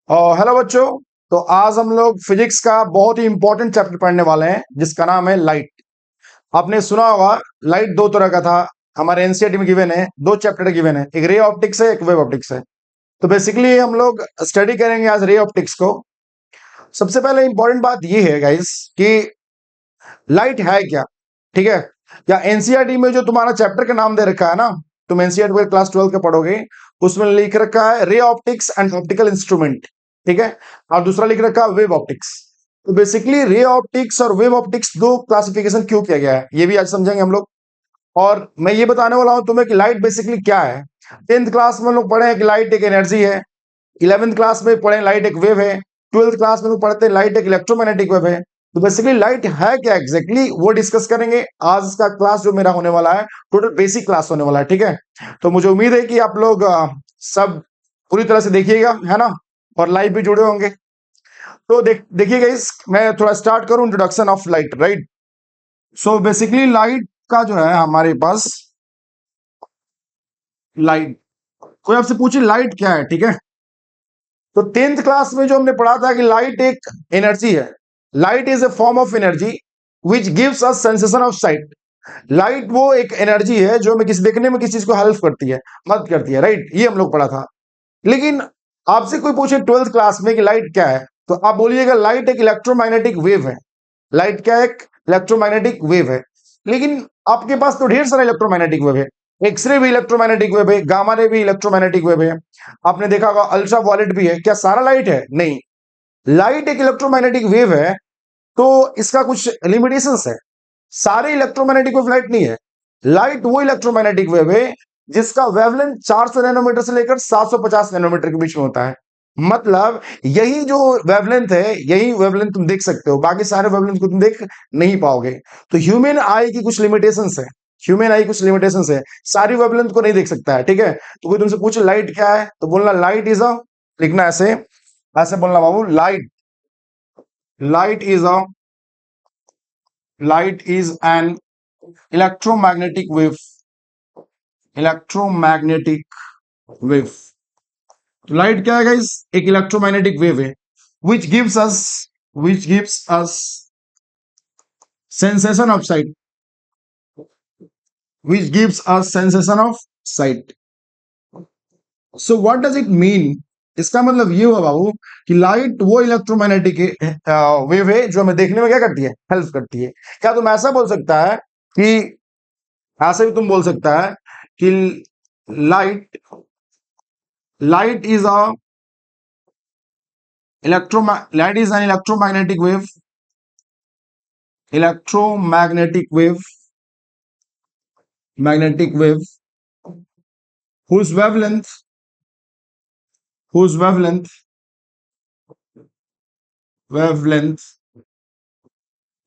Hello बच्चों। तो आज हम लोग फिजिक्स का बहुत ही इंपॉर्टेंट चैप्टर पढ़ने वाले हैं जिसका नाम है लाइट। आपने सुना होगा लाइट दो तरह का था। हमारे एनसीईआरटी में गिवन है, दो चैप्टर गिवन है, एक रे ऑप्टिक्स है, एक वेव ऑप्टिक्स है। तो बेसिकली हम लोग स्टडी करेंगे आज रे ऑप्टिक्स को। सबसे पहले इंपॉर्टेंट बात ये है गाइस कि लाइट है क्या। ठीक है, या एनसीईआरटी में जो तुम्हारा चैप्टर का नाम दे रखा है ना, तुम एनसीईआरटी में क्लास 12 का पढ़ोगे, उसमें लिख रखा है ray optics and optical instrument. ठीक है, और दूसरा लिख रखा है वेव ऑप्टिक्स। तो बेसिकली रे ऑप्टिक्स और वेव ऑप्टिक्स दो क्लासिफिकेशन क्यों किया गया है ये भी आज समझेंगे हम लोग। और मैं ये बताने वाला हूं तुम्हें कि लाइट बेसिकली क्या है। 10th क्लास में हम लोग पढ़े हैं कि लाइट एक एनर्जी है। 11th क्लास में पढ़े लाइट एक वेव है। 12th क्लास में पढ़ते हैं लाइट एक इलेक्ट्रोमैग्नेटिक वेव है। तो बेसिकली लाइट है क्या एग्जैक्टली वो डिस्कस करेंगे आज का क्लास जो मेरा होने वाला है। टोटल बेसिक क्लास होने वाला है। ठीक है, तो मुझे उम्मीद है कि आप लोग सब पूरी तरह से देखिएगा, है ना, और लाइव भी जुड़े होंगे। तो देखिएगा इस मैं थोड़ा स्टार्ट करूं introduction of light, right. So basically light का जो है हमारे पास लाइट, कोई आपसे पूछे लाइट क्या है, ठीक है, तो 10th क्लास में जो हमने पढ़ा था कि लाइट एक एनर्जी है। Light is a form of energy which gives us sensation of site. Light वो एक एनर्जी है जो हमें किसी देखने में किसी चीज को हेल्प करती है, मदद करती है, राइट। ये हम लोग पढ़ा था। लेकिन आपसे कोई पूछे 12th क्लास में कि लाइट क्या है, तो आप बोलिएगा लाइट एक इलेक्ट्रोमैग्नेटिक वेव है। लाइट क्या है? एक इलेक्ट्रोमैग्नेटिक वेव है। लेकिन आपके पास तो ढेर सारा इलेक्ट्रोमैग्नेटिक वेव है। एक्सरे भी इलेक्ट्रोमैग्नेटिक वेव है, गामा रे भी इलेक्ट्रोमैग्नेटिक वेव है। आपने देखा होगा अल्ट्रा वायलेट भी है। क्या सारा लाइट है? नहीं। लाइट एक इलेक्ट्रोमैग्नेटिक वेव है, तो इसका कुछ लिमिटेशंस है। सारे इलेक्ट्रोमैग्नेटिक वेव लाइट नहीं है। लाइट वो इलेक्ट्रोमैग्नेटिक वेव है जिसका वेवलेंथ 400 नैनोमीटर से लेकर 750 नैनोमीटर के बीच में होता है। मतलब यही जो वेवलेंथ है, यही वेवलेंथ तुम देख सकते हो, बाकी सारे वेवलेंथ को तुम देख नहीं पाओगे। तो ह्यूमन आई की कुछ लिमिटेशंस है। ह्यूमन आई कुछ लिमिटेशंस है, सारी वेवलेंथ को नहीं देख सकता है। ठीक है, तो कोई तुमसे पूछे लाइट क्या है, तो बोलना लाइट इज अ, लिखना ऐसे, ऐसे बोलना बाबू, light, light is a, light is an electromagnetic wave, electromagnetic wave. तो लाइट क्या है गाइस? एक इलेक्ट्रोमैग्नेटिक वेव है which gives us which gives us sensation of sight, which gives us sensation of sight. So what does it mean? इसका मतलब ये हुआ बाबू कि लाइट वो इलेक्ट्रोमैग्नेटिक वेव है जो हमें देखने में क्या करती है, हेल्प करती है। क्या तुम ऐसा बोल सकता है कि, ऐसे भी तुम बोल सकता है कि light, light is a light is an electromagnetic wave, electromagnetic wave, magnetic wave whose wavelength, whose wavelength, wavelength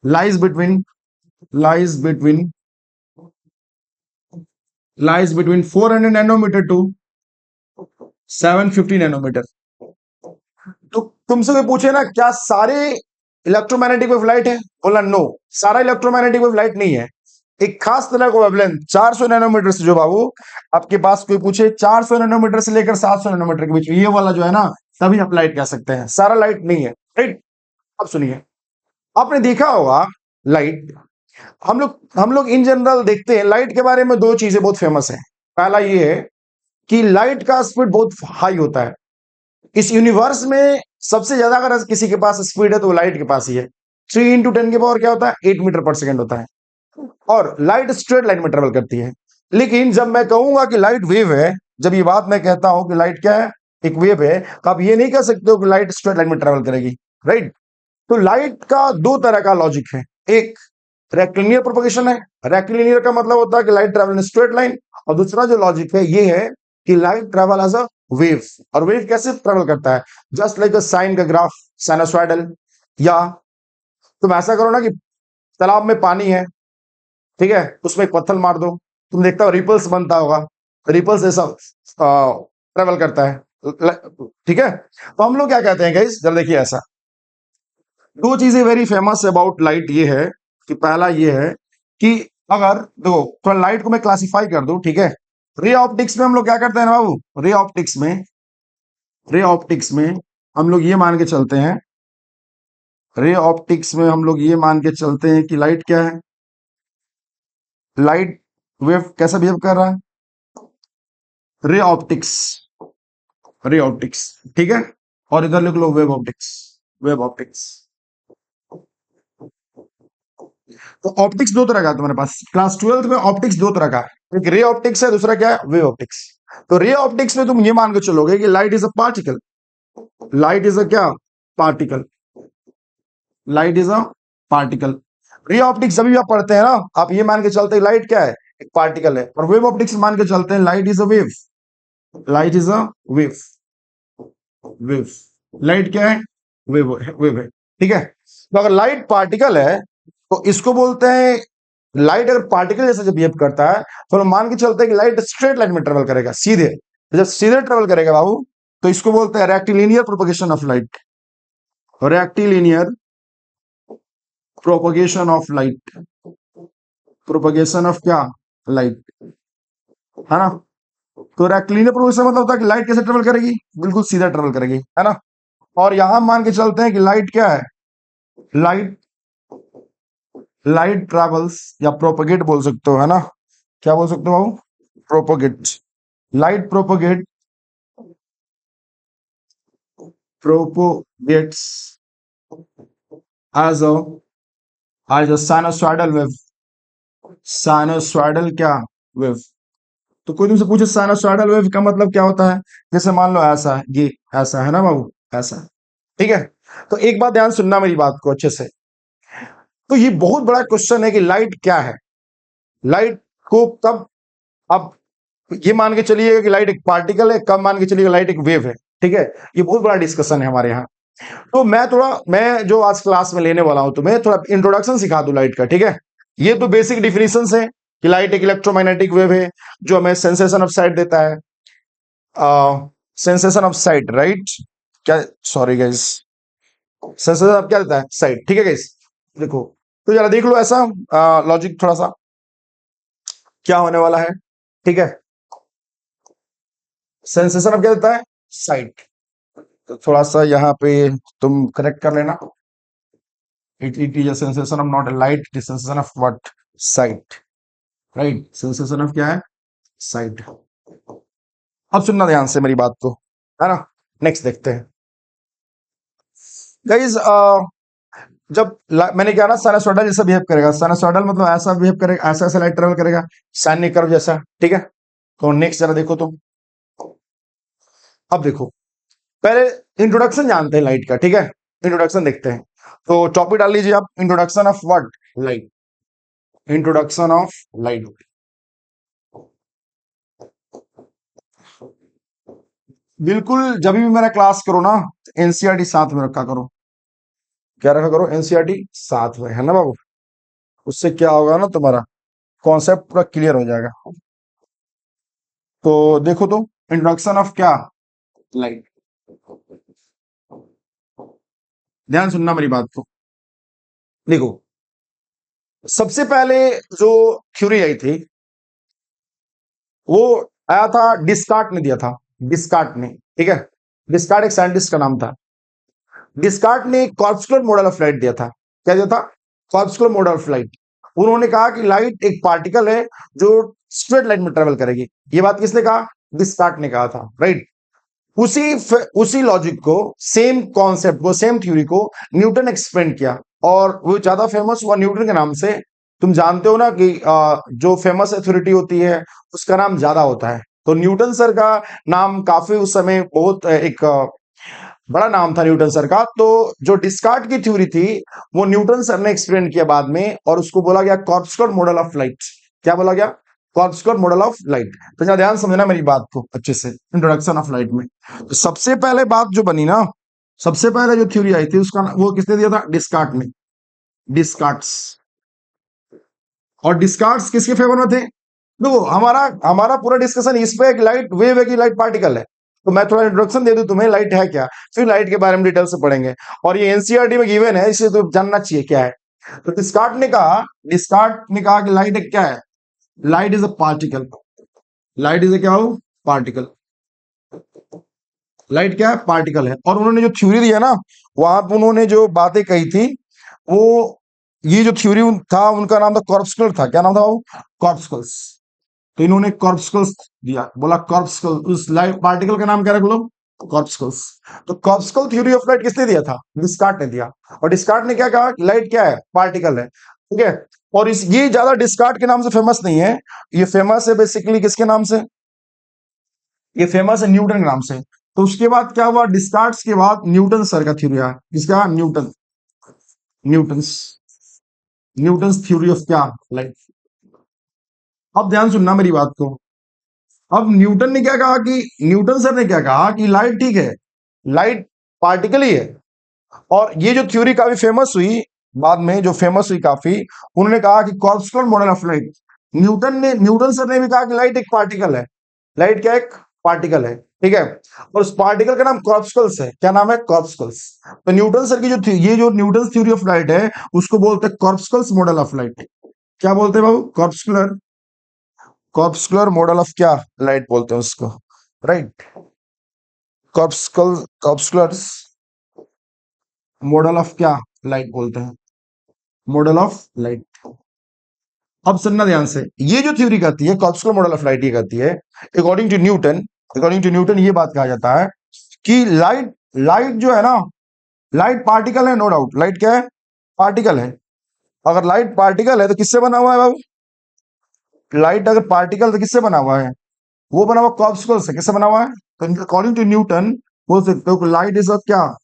lies between, lies between, lies between 400 nanometer to 750 nanometre. तो तुमसे कोई पूछे ना क्या सारे इलेक्ट्रोमैग्नेटिक वेव लाइट है, बोला नो, सारा इलेक्ट्रोमैग्नेटिक वेव लाइट नहीं है। एक खास तरह का वेवलेंथ 400 नैनोमीटर से, जो बाबू आपके पास कोई पूछे 400 नैनोमीटर से लेकर 700 नैनोमीटर के बीच में, ये वाला जो है ना, तभी आप लाइट कह सकते हैं, सारा लाइट नहीं है, राइट। अब सुनिए, आपने देखा होगा लाइट, हम लोग इन जनरल देखते हैं लाइट के बारे में दो चीजें बहुत फेमस है। पहला ये है कि लाइट का स्पीड बहुत हाई होता है। इस यूनिवर्स में सबसे ज्यादा अगर किसी के पास स्पीड है तो वो लाइट के पास ही है। 3 × 10 की पावर क्या होता है, 8 मीटर पर सेकेंड होता है। और लाइट स्ट्रेट लाइन में ट्रेवल करती है। लेकिन जब मैं कहूंगा कि लाइट वेव है, जब ये बात मैं कहता हूं कि लाइट क्या है, एक वेव है, तो आप ये नहीं कह सकते हो कि लाइट स्ट्रेट लाइन में ट्रेवल करेगी, राइट। तो लाइट का दो तरह का लॉजिक है, एक रेक्टिलिनियर प्रोपगेशन है। रेक्टिलिनियर का मतलब होता है कि light travel in straight line, और दूसरा जो लॉजिक है ये है कि light travel as a wave. Wave वेव कैसे ट्रेवल करता है, जस्ट लाइक अ साइन का ग्राफ, साइनसॉइडल। या तुम ऐसा करो ना कि तालाब में पानी है, ठीक है, उसमें एक पत्थर मार दो, तुम देखता हो रिपल्स बनता होगा, रिपल्स ऐसा ट्रेवल करता है, ठीक है। तो हम लोग क्या कहते हैं गाइस, जब देखिए ऐसा, दो चीजें वेरी फेमस अबाउट लाइट ये है कि पहला ये है कि अगर देखो थोड़ा लाइट को मैं क्लासिफाई कर दूं, ठीक है। रे ऑप्टिक्स में हम लोग क्या करते हैं ना बाबू, रे ऑप्टिक्स में, रे ऑप्टिक्स में हम लोग ये मान के चलते हैं, रे ऑप्टिक्स में हम लोग ये मान के चलते हैं कि लाइट क्या है, लाइट वेव कैसा बिहेव कर रहा है, रे ऑप्टिक्स, रे ऑप्टिक्स, ठीक है। और इधर लिख लो वेव ऑप्टिक्स, वेव ऑप्टिक्स। तो ऑप्टिक्स दो तरह का है तुम्हारे पास, क्लास 12th में ऑप्टिक्स दो तरह का है, एक रे ऑप्टिक्स है, दूसरा क्या है, वेव ऑप्टिक्स। तो रे ऑप्टिक्स में तुम ये मान के चलोगे कि light is a particle, light is a क्या, particle, light is a particle. Ray optics जब भी आप पढ़ते हैं ना, आप ये मान के चलते हैं लाइट क्या है, एक पार्टिकल है। और वेव ऑप्टिक्स मान के चलते हैं light is a wave, light is a wave, wave, light क्या है, वेव, वेव है, ठीक है। तो अगर लाइट पार्टिकल है तो इसको बोलते हैं, लाइट अगर पार्टिकल जैसे जब बिहेव करता है तो हम मान के चलते हैं कि लाइट स्ट्रेट लाइन में ट्रेवल करेगा, सीधे। तो जब सीधे ट्रेवल करेगा बाबू, तो इसको बोलते हैं rectilinear propagation of light, rectilinear propagation of light, propagation of क्या, लाइट, है ना। तो रेक्टिलिनियर प्रोपगेशन मतलब होता है कि लाइट कैसे ट्रेवल करेगी, बिल्कुल सीधा ट्रेवल करेगी, है ना। और यहां मान के चलते हैं कि लाइट क्या है, लाइट, लाइट ट्रेवल्स या प्रोपगेट बोल सकते हो, है ना। क्या बोल सकते हो बाबू, propagate, light propagate, propagates as a sinusoidal wave, sinusoidal क्या, वेव। तो कोई तुमसे पूछे साइनोसॉइडल वेव का मतलब क्या होता है, जैसे मान लो ऐसा है, ये ऐसा है ना बाबू, ऐसा, ठीक है। तो एक बात ध्यान सुनना मेरी बात को अच्छे से। तो ये बहुत बड़ा क्वेश्चन है कि लाइट क्या है, लाइट को कब, अब ये मान के चलिएगा कि लाइट एक पार्टिकल है, कब मान के चलिएगा लाइट एक वेव है, ठीक है। ये बहुत बड़ा डिस्कशन है हमारे यहाँ। तो मैं जो आज क्लास में लेने वाला हूं तुम्हें थोड़ा इंट्रोडक्शन सिखा दूं लाइट का, ठीक है। ये तो बेसिक डिफिनेशंस है कि लाइट एक इलेक्ट्रोमैग्नेटिक वेव है जो हमें सेंसेशन ऑफ साइट देता है, सेंसेशन ऑफ साइट, राइट, क्या, सॉरी गाइस, सेंसेशन ऑफ क्या देता है, साइट, ठीक है गाइस। देखो, तो जरा देख लो ऐसा लॉजिक थोड़ा सा क्या होने वाला है, ठीक है। सेंसेशन ऑफ क्या देता है, साइट। तो थोड़ा सा यहाँ पे तुम करेक्ट कर लेना, it is a sensation of not a light, it is sensation of what, sight, right, sensation of क्या है, sight। अब सुनना ध्यान से मेरी बात को, है ना। नेक्स्ट देखते हैं गाइस। मैंने क्या ना, साइनसॉइडल जैसा बिहेव करेगा, साइनसॉइडल मतलब ऐसा बिहेव करेगा, ऐसा ऐसा लाइट ट्रेवल करेगा, साइनिक कर्व जैसा, ठीक है। तो नेक्स्ट जरा देखो तुम, अब देखो, पहले इंट्रोडक्शन जानते हैं लाइट का, ठीक है। इंट्रोडक्शन देखते हैं, तो टॉपिक डाल लीजिए आप, introduction of what, light, introduction of light. बिल्कुल जब भी मेरा क्लास करो ना, एनसीईआरटी साथ में रखा करो, क्या रखा करो, एनसीईआरटी साथ में, है ना बाबू। उससे क्या होगा ना, तुम्हारा कॉन्सेप्ट पूरा क्लियर हो जाएगा। तो देखो तो, इंट्रोडक्शन ऑफ क्या, लाइट, ध्यान सुनना मेरी बात को। देखो, सबसे पहले जो थ्योरी आई थी वो आया था, डिस्कार्ट ने दिया था, डिस्कार्ट ने, ठीक है। डिस्कार्ट एक साइंटिस्ट का नाम था। डिस्कार्ट ने कॉर्पस्कुलर मॉडल ऑफ लाइट दिया था, क्या दिया था, कॉर्पस्कुलर मॉडल ऑफ लाइट। उन्होंने कहा कि लाइट एक पार्टिकल है जो स्ट्रेट लाइन में ट्रेवल करेगी। ये बात किसने कहा, डिस्कार्ट ने कहा था, राइट। उसी लॉजिक को, सेम कॉन्सेप्ट को, सेम थ्योरी को न्यूटन एक्सपेंड किया, और वो ज्यादा फेमस हुआ न्यूटन के नाम से। तुम जानते हो ना कि जो फेमस अथॉरिटी होती है उसका नाम ज्यादा होता है। तो न्यूटन सर का नाम काफी उस समय बहुत एक बड़ा नाम था न्यूटन सर का। तो जो डिस्कार्ट की थ्योरी थी वो न्यूटन सर ने एक्सप्लेन किया बाद में, और उसको बोला गया कॉर्पस्कुलर मॉडल ऑफ लाइट। क्या बोला गया, कॉर्पस्कुलर मॉडल ऑफ लाइट। तो जरा ध्यान समझना मेरी बात को अच्छे से, इंट्रोडक्शन ऑफ लाइट में। तो सबसे पहले बात जो बनी ना, सबसे पहले जो थ्योरी आई थी उसका वो किसने दिया था, डिस्कार्ट ने, डिस्कार्ट्स। और डिस्कार्ट्स किसके फेवर में थे, देखो हमारा हमारा पूरा डिस्कशन इस पे, लाइट वेव है कि लाइट पार्टिकल है। तो मैं थोड़ा इंट्रोडक्शन दे दूं तुम्हें, लाइट है क्या, फिर लाइट के बारे में डिटेल से पढ़ेंगे। और ये एनसीईआरटी में गिवन है, इसे तो जानना चाहिए क्या है। तो डिस्कार्ट ने कहा कि लाइट एक क्या है, light is a particle, light is a क्या हो, पार्टिकल, लाइट क्या है? पार्टिकल है। और उन्होंने जो थ्योरी दिया ना, वहां पर उन्होंने जो बातें कही थी, वो ये जो थ्योरी था उनका नाम था कॉर्पस्कुलर था। क्या नाम था वो? कॉर्पस्कुलस। तो इन्होंने कॉर्पस्कुलस दिया, बोला कॉर्पस्कुल, उस लाइट पार्टिकल का नाम क्या रख लो? कॉर्पस्कुलस। तो कॉर्पस्कुल थ्योरी ऑफ लाइट किसने दिया था? डिस्कार्ट ने दिया। और डिस्कार्ट ने क्या कहा? लाइट क्या है? पार्टिकल है। ठीक है। और इस ये ज्यादा डिस्कार्ट के नाम से फेमस नहीं है, ये फेमस है बेसिकली किसके नाम से? ये फेमस है न्यूटन के नाम से। तो उसके बाद क्या हुआ? डिस्कार्ट्स के बाद न्यूटन सर का थ्योरी आया। किसका? Newton. Newton's Newton's theory of क्या? लाइट। अब ध्यान सुनना मेरी बात को। अब न्यूटन ने क्या कहा कि न्यूटन सर ने क्या कहा कि लाइट ठीक है, लाइट पार्टिकल ही है। और ये जो थ्योरी काफी फेमस हुई, बाद में जो फेमस हुई काफी, उन्होंने कहा कि corpuscular model of light. Newton sir ने भी कहा कि लाइट एक पार्टिकल है। लाइट क्या? एक पार्टिकल है। ठीक है। और उस पार्टिकल का नाम कॉर्पस्कुलस है। क्या नाम है? कॉर्पस्कुलस। तो न्यूटन सर की ये जो न्यूटन थ्योरी ऑफ लाइट है, उसको बोलते हैं कॉर्पस्कुलस मॉडल ऑफ लाइट। क्या बोलते हैं बाबू? कॉर्पस्कुलर मॉडल ऑफ क्या? लाइट बोलते हैं उसको। राइट। कॉर्पस्कुलर मॉडल ऑफ क्या? लाइट बोलते हैं। Model of light. अब सुनना ध्यान से, ये जो थ्योरी कहती है कॉर्पस्कुलर मॉडल ऑफ लाइट, ये कहती है अकॉर्डिंग टू न्यूटन ये बात कहा जाता है कि लाइट लाइट जो है ना, लाइट पार्टिकल है, नो डाउट। लाइट क्या है? पार्टिकल है। अगर लाइट पार्टिकल है तो किससे बना हुआ है बाबू? लाइट अगर पार्टिकल तो किससे बना हुआ है? वो बना हुआ कॉर्पस्कुलर से। किससे बना हुआ है? तो अकॉर्डिंग टू न्यूटन बोल सकते हो कि लाइट इज अ क्या?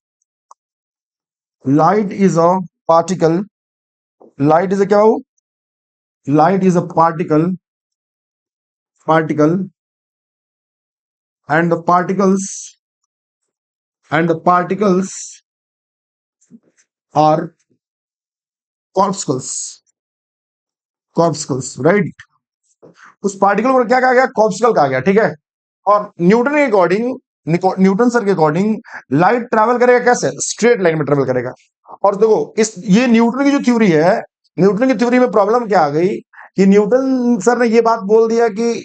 Light is a particle. Light is a क्या हो? Light is a particle and the particles are corpuscles, right. उस पार्टिकल को क्या कहा गया? कॉर्पस्कल कहा गया। ठीक है। और न्यूटन सर के अकॉर्डिंग लाइट ट्रैवल करेगा कैसे? स्ट्रेट लाइन में ट्रैवल करेगा। और देखो इस ये न्यूटन की जो थ्योरी है, न्यूटन की थ्योरी में प्रॉब्लम क्या आ गई कि न्यूटन सर ने ये बात बोल दिया कि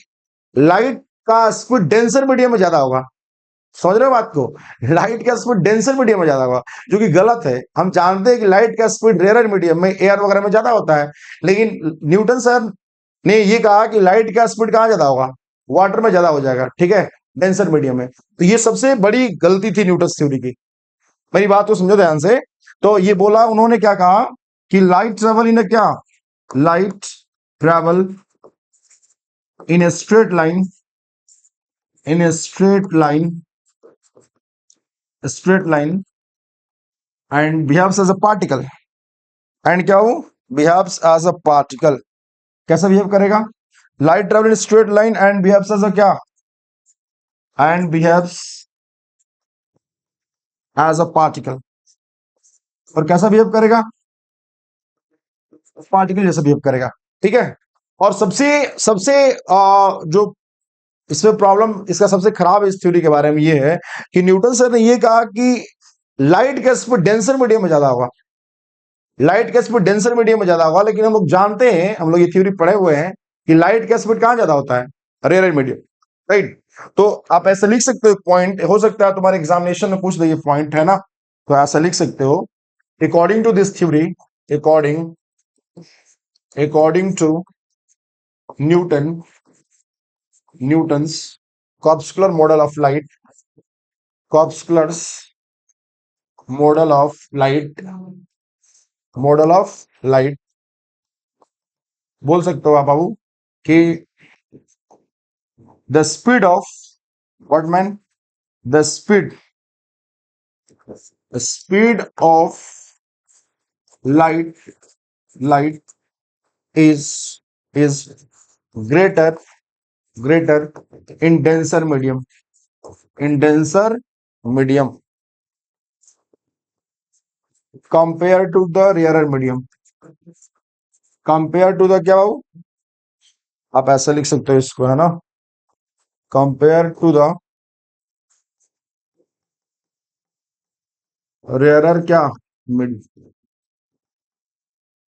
लाइट का स्पीड डेंसर मीडियम में ज्यादा होगा। समझ रहे हो बात को? लाइट का स्पीड डेंसर मीडियम में ज्यादा होगा, जो कि गलत है। हम जानते हैं कि लाइट का स्पीड रेयर मीडियम में, एयर वगैरह में ज्यादा होता है। लेकिन न्यूटन सर ने ये कहा कि लाइट का स्पीड कहां ज्यादा होगा? वाटर में ज्यादा हो जाएगा। ठीक है। डेंसर मीडियम में। तो ये सबसे बड़ी गलती थी न्यूटन थ्योरी की। मेरी बात को समझो ध्यान से। तो ये बोला उन्होंने, क्या कहा कि लाइट ट्रेवल इन क्या? Light travel in a straight line, in a straight line and behaves as a particle. And क्या हो? Behaves as a particle. कैसा बिहेव करेगा? Light travel in straight line and behaves as a क्या? And behaves as a particle. और कैसा behave करेगा? Particle जैसा behave करेगा। ठीक है। और सबसे सबसे जो इसमें प्रॉब्लम, इसका सबसे खराब इस थ्योरी के बारे में ये है कि न्यूटन सर ने ये कहा कि लाइट का स्पीड डेंसर मीडियम में ज्यादा होगा। लाइट का स्पीड डेंसर मीडियम में ज्यादा होगा, लेकिन हम लोग जानते हैं, हम लोग ये थ्योरी पढ़े हुए हैं कि लाइट का स्पीड कहां ज्यादा होता है? Rare medium. राइट। तो आप ऐसा लिख सकते हो, पॉइंट हो सकता है तुम्हारे एग्जामिनेशन में पूछ दे, ये पॉइंट है ना, तो ऐसा लिख सकते हो। According to this theory, according according to Newton Newton's corpuscular model of light, corpuscular model of light बोल सकते हो आप बाबू कि the speed of what man? The speed of light is is greater in denser medium compared to the rarer medium, compared to the क्या बाबू? आप ऐसा लिख सकते हो इसको, है ना, कंपेयर टू द रेयरर क्या?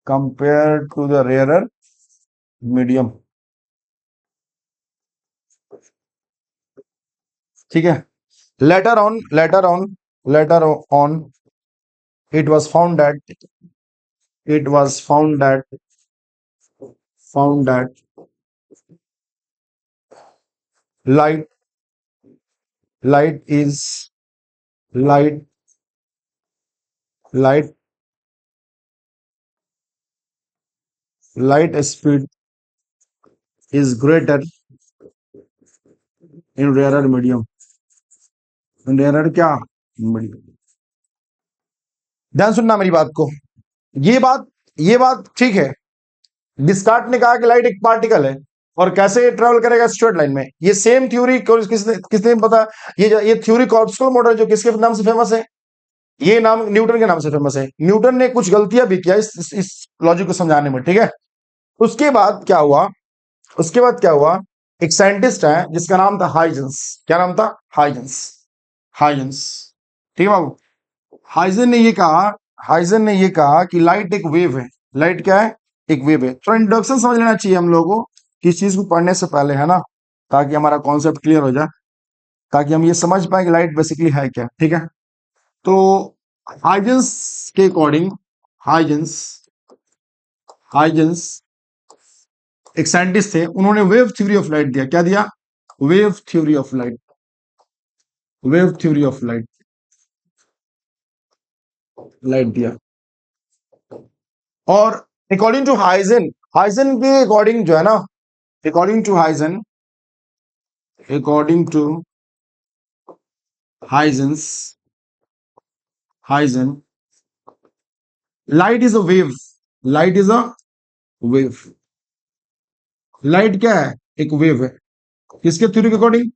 Compare to the rarer medium. ठीक है। later on it was found that light light is light light light speed is greater in rarer medium. rarer क्या medium. ध्यान सुनना मेरी बात को, ये बात ठीक है। डिस्कार्ट ने कहा कि लाइट एक पार्टिकल है और कैसे ट्रेवल करेगा स्ट्रेट लाइन में। ये सेम थ्योरी किसने किसने पता, ये थ्योरी कॉर्पस्कुलर मॉडल जो किसके नाम से फेमस है, ये नाम न्यूटन के नाम से फेमस है। न्यूटन ने कुछ गलतियां भी किया इस लॉजिक को समझाने में, ठीक है। उसके बाद क्या हुआ, एक साइंटिस्ट है जिसका नाम था हाइजेंस। क्या नाम था? हाइजेंस, ठीक है बाबू। हाइजन ने ये कहा कि लाइट एक वेव है। लाइट क्या है? एक वेव है। थोड़ा इंट्रोडक्शन समझ लेना चाहिए हम लोगों को किस चीज को पढ़ने से पहले, है ना, ताकि हमारा कॉन्सेप्ट क्लियर हो जाए, ताकि हम ये समझ पाए कि लाइट बेसिकली है क्या, ठीक है। तो हाइजेंस के अकॉर्डिंग, हाइजेंस हाइजेंस एक साइंटिस्ट थे, उन्होंने वेव थ्योरी ऑफ लाइट दिया। क्या दिया? Wave theory of light. Light दिया। और अकॉर्डिंग टू हाइजन के अकॉर्डिंग जो है ना, according to Huygens Huygens light is a wave. Light is a wave. Light क्या है? एक वेव है। किसके थ्योरी के अकॉर्डिंग?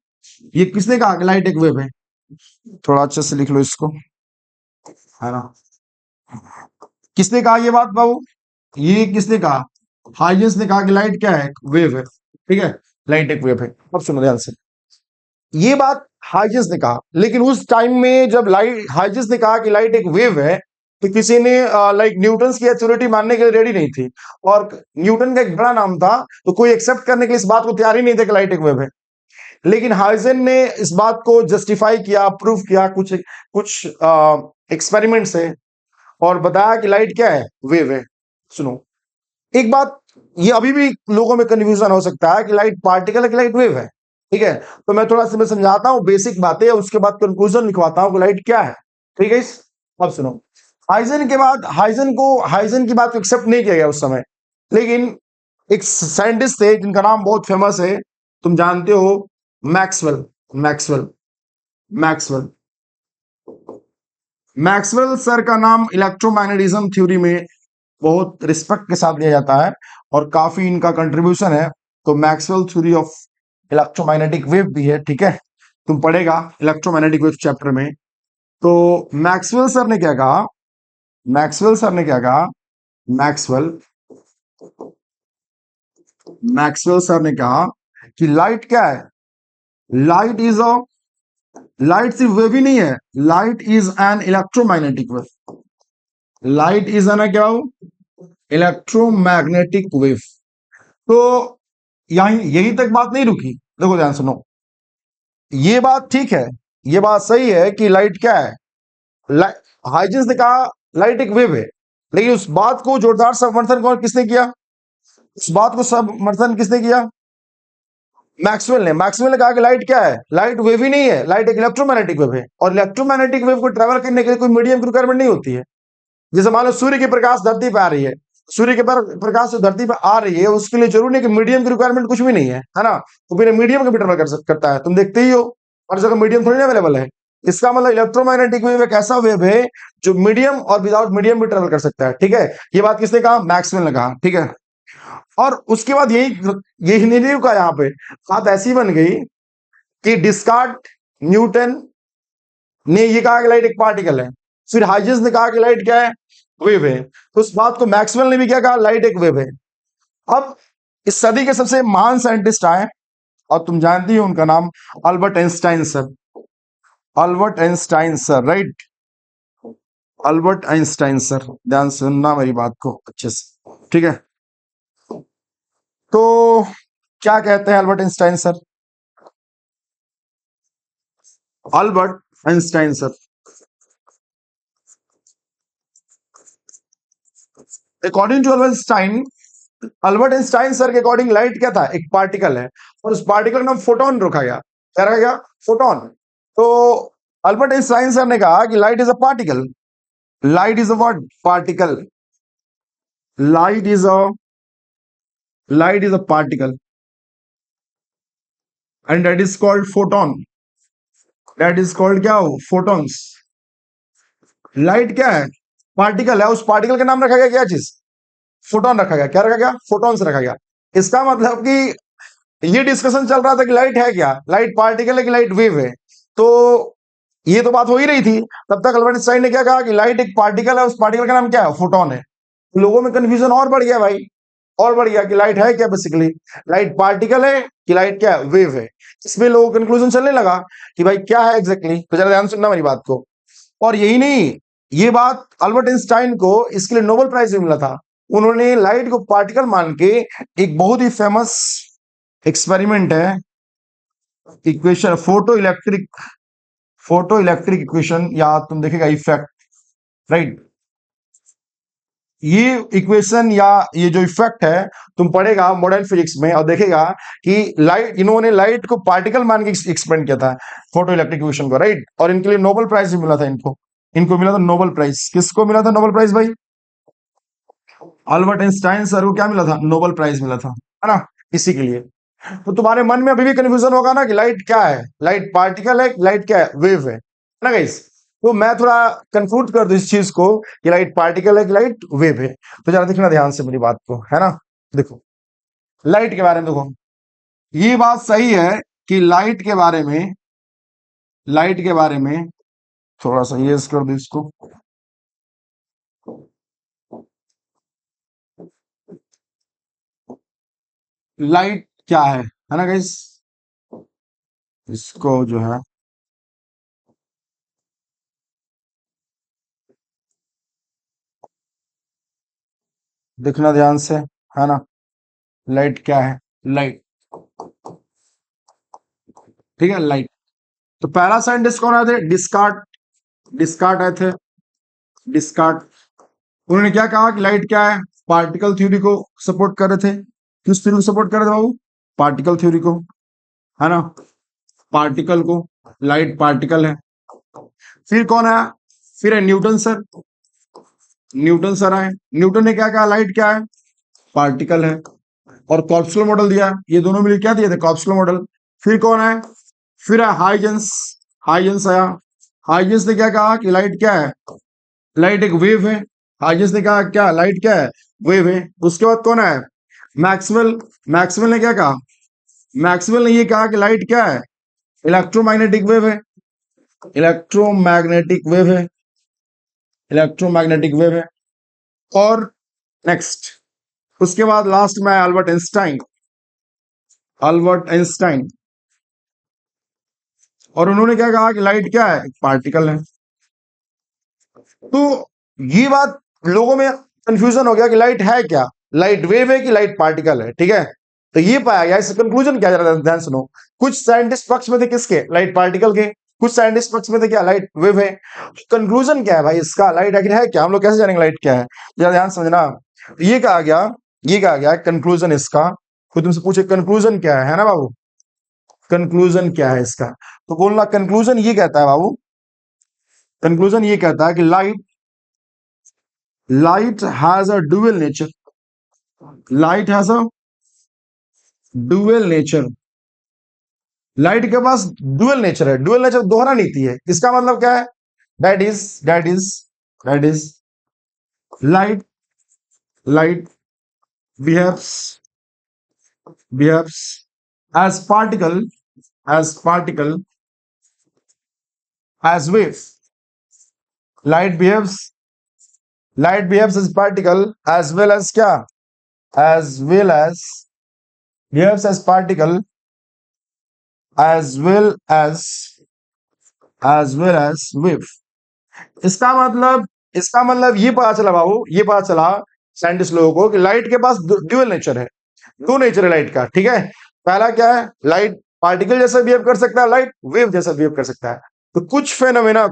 ये किसने कहा कि लाइट एक वेव है? थोड़ा अच्छे से लिख लो इसको, है ना। किसने कहा ये बात बाबू? ये किसने कहा? हाइजेंस ने कहा कि लाइट क्या है? वेव है, ठीक है। लाइट एक वेव है। अब सुनो ध्यान से, ये बात हाइजेंस ने कहा, लेकिन उस टाइम में जब लाइट हाइजेंस ने कहा कि लाइट एक वेव है, तो किसी ने लाइक न्यूटन की अथॉरिटी मानने के लिए रेडी नहीं थी। और न्यूटन का एक बड़ा नाम था, तो कोई एक्सेप्ट करने के लिए इस बात को तैयार ही नहीं थे कि लाइट एक वेव है। लेकिन हाइजेन ने इस बात को जस्टिफाई किया, प्रूव किया कुछ कुछ एक्सपेरिमेंट से, और बताया कि लाइट क्या है? वेव है। सुनो एक बात, ये अभी भी लोगों में कंफ्यूजन हो सकता है कि लाइट पार्टिकल है कि लाइट वेव है, ठीक है। तो मैं थोड़ा सा मैं समझाता हूं बेसिक बातें, उसके बाद कंक्लूजन लिखवाता हूं कि लाइट क्या है, ठीक है। अब सुनो, हाइजन के बाद हाइजन की बात को एक्सेप्ट नहीं किया गया उस समय, लेकिन एक साइंटिस्ट थे जिनका नाम बहुत फेमस है, तुम जानते हो, Maxwell. Maxwell Maxwell Maxwell sir का नाम इलेक्ट्रोमैग्नेटिज्म थ्योरी में बहुत रिस्पेक्ट के साथ लिया जाता है, और काफी इनका कंट्रीब्यूशन है। तो Maxwell theory of electromagnetic wave भी है, ठीक है। तुम पढ़ेगा इलेक्ट्रोमैग्नेटिक वेव चैप्टर में। तो मैक्सवेल सर ने क्या कहा मैक्सवेल सर ने क्या कहा मैक्सवेल मैक्सवेल सर ने कहा कि लाइट क्या है? लाइट इज अ लाइट सिर्फ वेव ही नहीं है, light is an electromagnetic wave. Light is N क्या हो? Electromagnetic wave. तो यहीं तक बात नहीं रुकी। देखो ध्यान सुनो, ये बात ठीक है, ये बात सही है कि लाइट क्या है। हाइजेंस ने कहा लाइट एक वेव है, लेकिन उस बात को जोरदार समर्थन कौन किसने किया? उस बात को समर्थन किसने किया? मैक्सवेल ने कहा कि लाइट क्या है? लाइट वेव ही नहीं है, लाइट एक इलेक्ट्रोमैग्नेटिक वेव है, और इलेक्ट्रोमैग्नेटिक वेव को ट्रेवल करने के लिए कोई मीडियम की रिक्वायरमेंट नहीं होती है। जैसे मान लो सूर्य की प्रकाश धरती पे आ रही है, सूर्य के प्रकाश जो धरती पे आ रही है, उसके लिए जरूरी नहीं कि मीडियम की रिक्वायरमेंट कुछ भी नहीं है ना। तो बिना मीडियम के भी ट्रेवल करता है, तुम देखते ही हो, हर जगह मीडियम थोड़ी अवेलेबल है। इसका मतलब इलेक्ट्रोमैग्नेटिक वेव एक ऐसा वेव है जो मीडियम और विदाउट मीडियम भी ट्रेवल कर सकता है, ठीक है। ये बात किसने कहा? मैक्सवेल ने कहा, ठीक है। और उसके बाद यही नहीं रुका यहाँ पे, बात ऐसी बन गई कि डिस्कार्ट, न्यूटन ने ये कहा कि लाइट एक पार्टिकल है, फिर हाइजेंस ने कहा कि लाइट क्या है? वेव है। तो उस बात को मैक्सवेल ने भी क्या कहा? लाइट एक वेव है। अब इस सदी के सबसे महान साइंटिस्ट आए, और तुम जानती हो उनका नाम Albert Einstein sir. Albert Einstein sir, right. Albert Einstein sir, ध्यान से सुनना मेरी बात को अच्छे से, ठीक है। तो क्या कहते हैं Albert Einstein sir? Albert Einstein sir. According to Albert Einstein sir के अकॉर्डिंग लाइट क्या था, एक पार्टिकल है, और उस पार्टिकल का नाम फोटोन रखा गया। क्या रखा गया? फोटोन। तो अल्बर्ट आइंस्टाइन सर ने कहा कि light is a particle. Light is a what? Particle. Light is a light is a particle and that is called photon. That is called क्या? फोटॉन्स। लाइट क्या है? पार्टिकल है। उस particle का नाम रखा गया क्या चीज? फोटोन रखा गया। क्या रखा गया? फोटॉन्स रखा गया। इसका मतलब कि ये डिस्कशन चल रहा था कि लाइट है क्या, लाइट पार्टिकल है कि लाइट वेव है। तो ये तो बात हो ही रही थी। तब तक अल्बर्ट आइंस्टाइन ने क्या कहा कि लाइट एक पार्टिकल है, उस पार्टिकल का नाम क्या है? फोटोन है। लोगों में कंफ्यूजन और बढ़ गया भाई, और बढ़ गया कि लाइट है क्या बेसिकली, लाइट पार्टिकल है कि लाइट क्या है? वेव है। इसमें लोगों को कंक्लूजन चलने लगा कि भाई क्या है एग्जैक्टली। तो जरा ध्यान सुनना मेरी बात को। और यही नहीं, ये बात अल्बर्ट आइंस्टाइन को इसके लिए नोबेल प्राइज भी मिला था। उन्होंने लाइट को पार्टिकल मान के एक बहुत ही फेमस एक्सपेरिमेंट है, इक्वेशन, फोटो इलेक्ट्रिक इक्वेशन, या तुम देखेगा इफेक्ट, राइट। ये इक्वेशन या ये जो इफेक्ट है तुम पढ़ेगा मॉडर्न फिजिक्स में और देखेगा कि लाइट, इन्होंने लाइट को पार्टिकल मान के एक्सपेंड किया था, फोटो इलेक्ट्रिक इक्वेशन को, राइट। और इनके लिए नोबेल प्राइज भी मिला था इनको। इनको मिला था नोबेल प्राइज। किसको मिला था नोबेल प्राइज भाई? अल्बर्ट आइंस्टाइन सर को क्या मिला था? नोबेल प्राइज मिला था, है ना। इसी के लिए तो तुम्हारे मन में अभी भी कंफ्यूजन होगा ना कि लाइट क्या है, लाइट पार्टिकल है, लाइट क्या है? वेव है ना गाइस। तो मैं थोड़ा कंफ्यूज कर दूं इस चीज को कि लाइट पार्टिकल है कि लाइट वेव है। तो जरा देखना ध्यान से मेरी बात को, है ना। देखो लाइट के बारे में देखो, ये बात सही है कि लाइट के बारे में थोड़ा सा ये कर दो इसको। लाइट क्या है ना गाइस। इसको जो है देखना ध्यान से, है ना। लाइट क्या है? लाइट, ठीक है, लाइट। तो पहला साइंटिस्ट कौन आए थे? डिस्कार्ट। डिस्कार्ट आए थे, डिस्कार्ट। उन्होंने क्या कहा कि लाइट क्या है? पार्टिकल थ्योरी को सपोर्ट कर रहे थे। किस थ्योरी को सपोर्ट कर रहे थे बाबू? पार्टिकल थ्योरी को, है ना। पार्टिकल को, लाइट पार्टिकल है। फिर कौन आया? फिर है न्यूटन सर। न्यूटन सर आए। न्यूटन ने क्या कहा? लाइट क्या है? पार्टिकल है। और कॉर्पस्कुलर मॉडल दिया। ये दोनों मिलकर क्या दिए थे? Corpuscular model. फिर कौन आए? फिर है हाइजेंस। हाइजेंस आया। हाइजेंस ने क्या कहा कि लाइट क्या है? लाइट एक वेव है। हाइजेंस ने कहा क्या? लाइट क्या है? वेव है। उसके बाद कौन है? मैक्सवेल। मैक्सवेल ने क्या कहा? मैक्सवेल ने ये कहा कि लाइट क्या है? इलेक्ट्रोमैग्नेटिक वेव है। इलेक्ट्रोमैग्नेटिक वेव है। इलेक्ट्रोमैग्नेटिक वेव है। और नेक्स्ट, उसके बाद लास्ट में अल्बर्ट आइंस्टाइन। अल्बर्ट आइंस्टाइन, और उन्होंने क्या कहा कि लाइट क्या है? पार्टिकल है। तो ये बात लोगों में कंफ्यूजन हो गया कि लाइट है क्या, लाइट वेव है कि लाइट पार्टिकल है, ठीक है। तो ये पाया गया, इससे कंक्लूजन क्या, जरा ध्यान सुनो। कुछ साइंटिस्ट पक्ष में थे किसके? लाइट पार्टिकल के। कुछ साइंटिस्ट पक्ष में थे क्या? लाइट वेव है। कंक्लूजन क्या है भाई इसका? लाइट आखिर है क्या? हम लोग कैसे जानेंगे लाइट क्या है? जरा ध्यान समझना। ये कहा गया, ये कहा गया कंक्लूजन इसका, खुद तुमसे पूछे कंक्लूजन क्या है ना बाबू। कंक्लूजन क्या है इसका? तो बोलना कंक्लूजन ये कहता है बाबू, कंक्लूजन ये कहता है कि light has a dual nature. Light has a dual nature. Light के पास डुअल नेचर है। डुअल नेचर दोहरा नीति है। इसका मतलब क्या है? That is light, light behaves, behaves as particle, as as wave. Light behaves, light behaves as particle as well as क्या? As well as, behaves as particle as well as, as well as wave. इसका मतलब, इसका मतलब ये पता चला बाबू, ये पता चला साइंटिस्ट लोगों को कि लाइट के पास ड्यूअल नेचर है। दो नेचर है लाइट का, ठीक है। पहला क्या है? लाइट पार्टिकल जैसा बिहेव कर सकता है, लाइट वेव जैसा बिहेव कर सकता है। तो कुछ फेनोमेना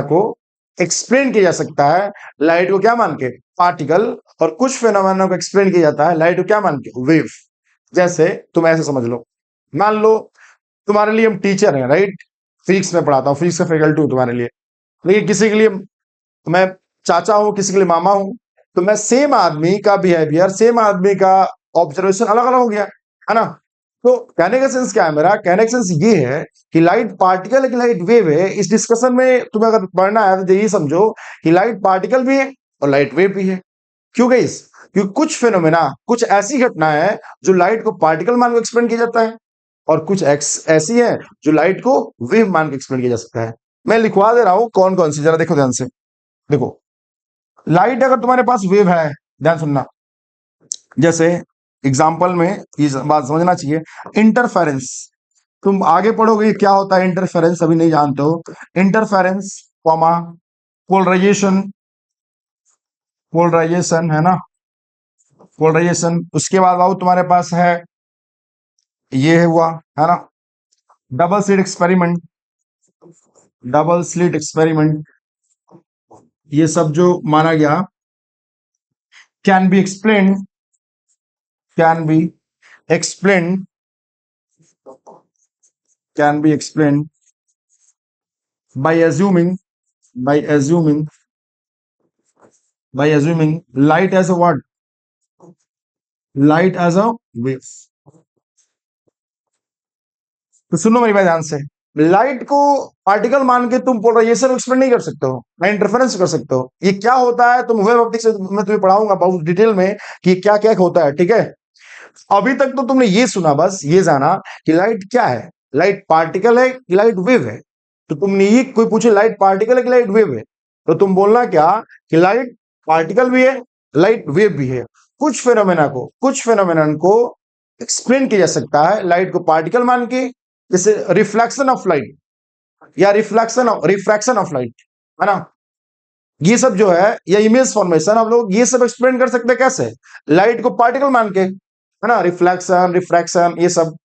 को एक्सप्लेन किया जा सकता है लाइट को क्या मान के, पार्टिकल, और कुछ फेनोमेना को एक्सप्लेन किया जाता है लाइट को क्या मान के, वेव। जैसे तुम ऐसे समझ लो, मान लो तुम्हारे लिए हम टीचर हैं, राइट, फिजिक्स में पढ़ाता हूँ, फिजिक्स का फैकल्टी हूँ तुम्हारे लिए, लेकिन किसी के लिए मैं चाचा हूं, किसी के लिए मामा हूं, तो मैं सेम आदमी का बिहेवियर, सेम आदमी का ऑब्जर्वेशन अलग अलग हो गया, है ना। तो कहने का सेंस क्या है, मेरा कहने का सेंस ये है कि लाइट पार्टिकल है कि लाइट वेव है, इस डिस्कशन में तुम्हें अगर पढ़ना है तो यही समझो कि लाइट पार्टिकल भी है और लाइट वेव भी है। क्यों गाइस? क्योंकि कुछ फिनोमेना, कुछ ऐसी घटना है जो लाइट को पार्टिकल मान के एक्सप्लेन किया जाता है, और कुछ ऐसी है जो लाइट को वेव मान के एक्सप्लेन किया जा सकता है। मैं लिखवा दे रहा हूं कौन कौन सी, जरा देखो ध्यान से। देखो, लाइट अगर तुम्हारे पास वेव है, ध्यान सुनना, जैसे एग्जांपल में ये बात समझना चाहिए, इंटरफेरेंस। तुम आगे पढ़ोगे क्या होता है इंटरफेरेंस, अभी नहीं जानते हो। इंटरफेरेंस, कॉमा, पोलराइजेशन, पोलराइजेशन है ना, पोलराइजेशन। उसके बाद बाबू तुम्हारे पास है, ये है हुआ, है ना, double slit experiment, double slit experiment, ये सब जो माना गया, can be explain, can be explained, can be explained by assuming, by assuming, by assuming light as a what, light as a wave। तो सुनो मेरी बात ध्यान से, लाइट को पार्टिकल मान के तुम पोलराइजेशन एक्सप्लेन नहीं कर सकते हो, ना इंटरफेरेंस कर सकते हो। ये क्या होता है, तुम वेव ऑप्टिक्स में तुम्हें पढ़ाऊंगा बहुत डिटेल में कि क्या क्या होता है, ठीक है। अभी तक तो तुमने ये सुना, बस ये जाना कि लाइट क्या है, लाइट पार्टिकल है कि लाइट वेव है। तो तुमने ये, कोई पूछे लाइट पार्टिकल है कि लाइट वेव है, तो तुम बोलना क्या कि लाइट पार्टिकल भी है, लाइट वेव भी है। कुछ फेनोमेना को एक्सप्लेन किया जा सकता है लाइट को पार्टिकल मान के, जैसे रिफ्लेक्शन ऑफ लाइट या रिफ्रैक्शन ऑफ लाइट, है ना। ये सब जो है, या इमेज फॉर्मेशन, हम लोग ये सब एक्सप्लेन कर सकते हैं कैसे, लाइट को पार्टिकल मान के, है ना, रिफ्लेक्शन, रिफ्रैक्शन, ये सब।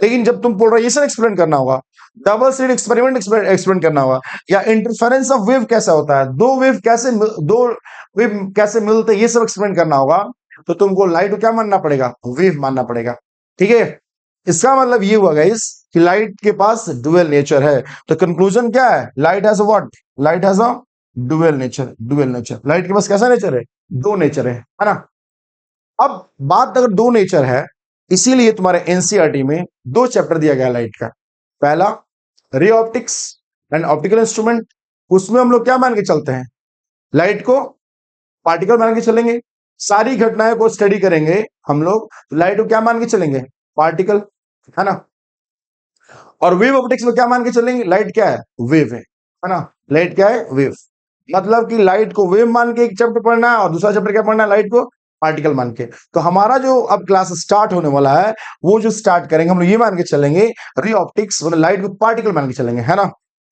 लेकिन जब तुम पोलराइजेशन एक्सप्लेन करना होगा, डबल स्लिट एक्सपेरिमेंट एक्सप्लेन करना होगा, या इंटरफेरेंस ऑफ वेव कैसा होता है, दो वेव कैसे मिलते हैं, ये सब एक्सप्लेन करना होगा, तो तुमको लाइट को क्या मानना पड़ेगा, वेव मानना पड़ेगा, ठीक है। इसका मतलब ये हुआ गाइस कि लाइट के पास डुअल नेचर है। तो कंक्लूजन क्या है, light has what, light has a dual nature, dual nature. Light के पास कैसा नेचर है, दो नेचर है ना। अब बात अगर दो नेचर है, इसीलिए तुम्हारे एनसीईआरटी में दो चैप्टर दिया गया लाइट का। पहला ray optics and optical instrument, उसमें हम लोग क्या मान के चलते हैं, लाइट को पार्टिकल मान के चलेंगे, सारी घटनाएं को स्टडी करेंगे हम लोग, लाइट को क्या मान के चलेंगे, पार्टिकल, है ना। और वेव ऑप्टिक्स में क्या मान के चलेंगे, लाइट क्या है, वेव है ना, लाइट क्या है, वेव। मतलब कि लाइट को वेव मान के एक चैप्टर पढ़ना है, और दूसरा चैप्टर क्या पढ़ना है, लाइट को पार्टिकल मान के। तो हमारा जो अब क्लास स्टार्ट होने वाला है, वो जो स्टार्ट करेंगे हम लोग ये मान के चलेंगे, री ऑप्टिक्स मतलब लाइट को पार्टिकल मान के चलेंगे, है ना।